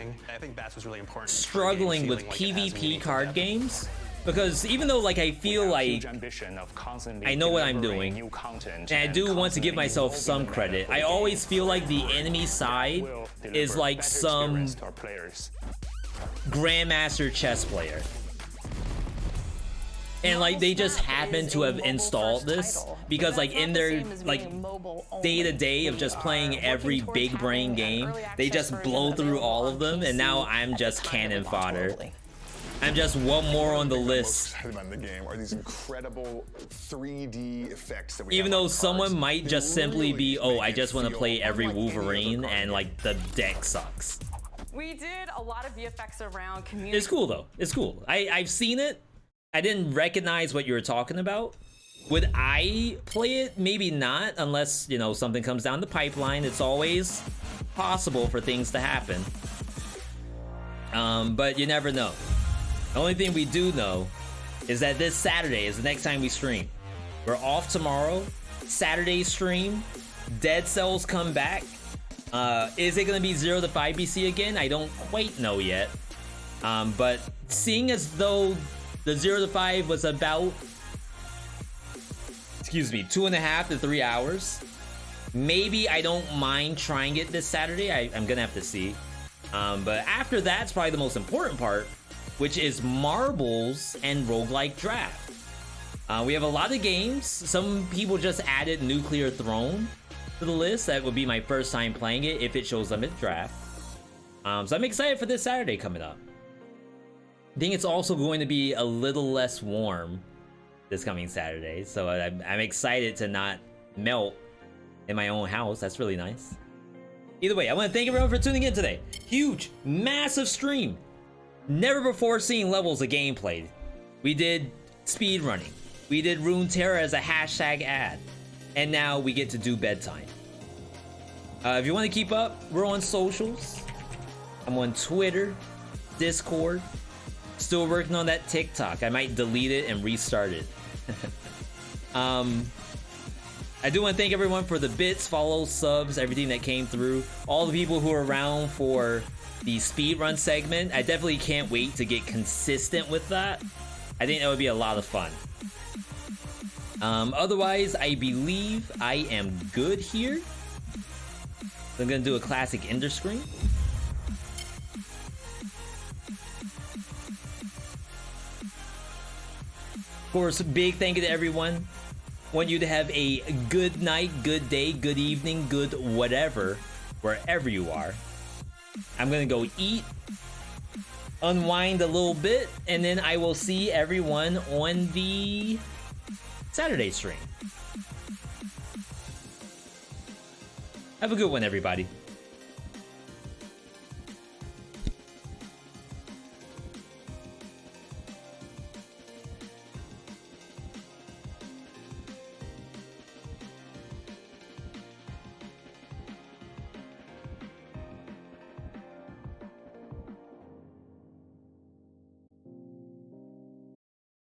struggling with PvP card games. Because even though like I feel like I know what I'm doing, and I do want to give myself some credit, I always feel like the enemy side is like some grandmaster chess player. And like they just happen to have installed this because like in their like day-to-day of just playing every big brain game, they just blow through all of them, and now I'm just cannon fodder. I'm just one more on the list. The game are these incredible 3D effects that we even though someone might just simply be, oh, I just want to play every Wolverine, and like the deck sucks. We did a lot of VFX around community. It's cool though. It's cool. I've seen it. I didn't recognize what you were talking about. Would I play it? Maybe not, unless, you know, something comes down the pipeline. It's always possible for things to happen. But you never know. The only thing we do know is that this Saturday is the next time we stream. We're off tomorrow. Saturday stream. Dead Cells come back. Is it going to be 0 to 5 BC again? I don't quite know yet. But seeing as though the 0 to 5 was about, excuse me, 2.5 to 3 hours, maybe I don't mind trying it this Saturday. I'm going to have to see. But after that's probably the most important part, which is marbles and roguelike draft. We have a lot of games. Some people just added Nuclear Throne to the list. That would be my first time playing it if it shows up at draft. So I'm excited for this Saturday coming up. I think it's also going to be a little less warm this coming Saturday. So I'm excited to not melt in my own house. That's really nice. Either way, I want to thank everyone for tuning in today. Huge, massive stream. Never before seen levels of gameplay. We did speed running. We did Runeterra as a hashtag ad. And now we get to do bedtime. If you want to keep up, we're on socials. I'm on Twitter, Discord. Still working on that TikTok. I might delete it and restart it. I do want to thank everyone for the bits, follows, subs, everything that came through. All the people who are around for the speedrun segment. I definitely can't wait to get consistent with that. I think that would be a lot of fun. Otherwise, I believe I am good here. So I'm gonna do a classic ender screen. Of course, big thank you to everyone. Want you to have a good night, good day, good evening, good whatever, wherever you are. I'm gonna go eat, unwind a little bit, and then I will see everyone on the Saturday stream. Have a good one, everybody.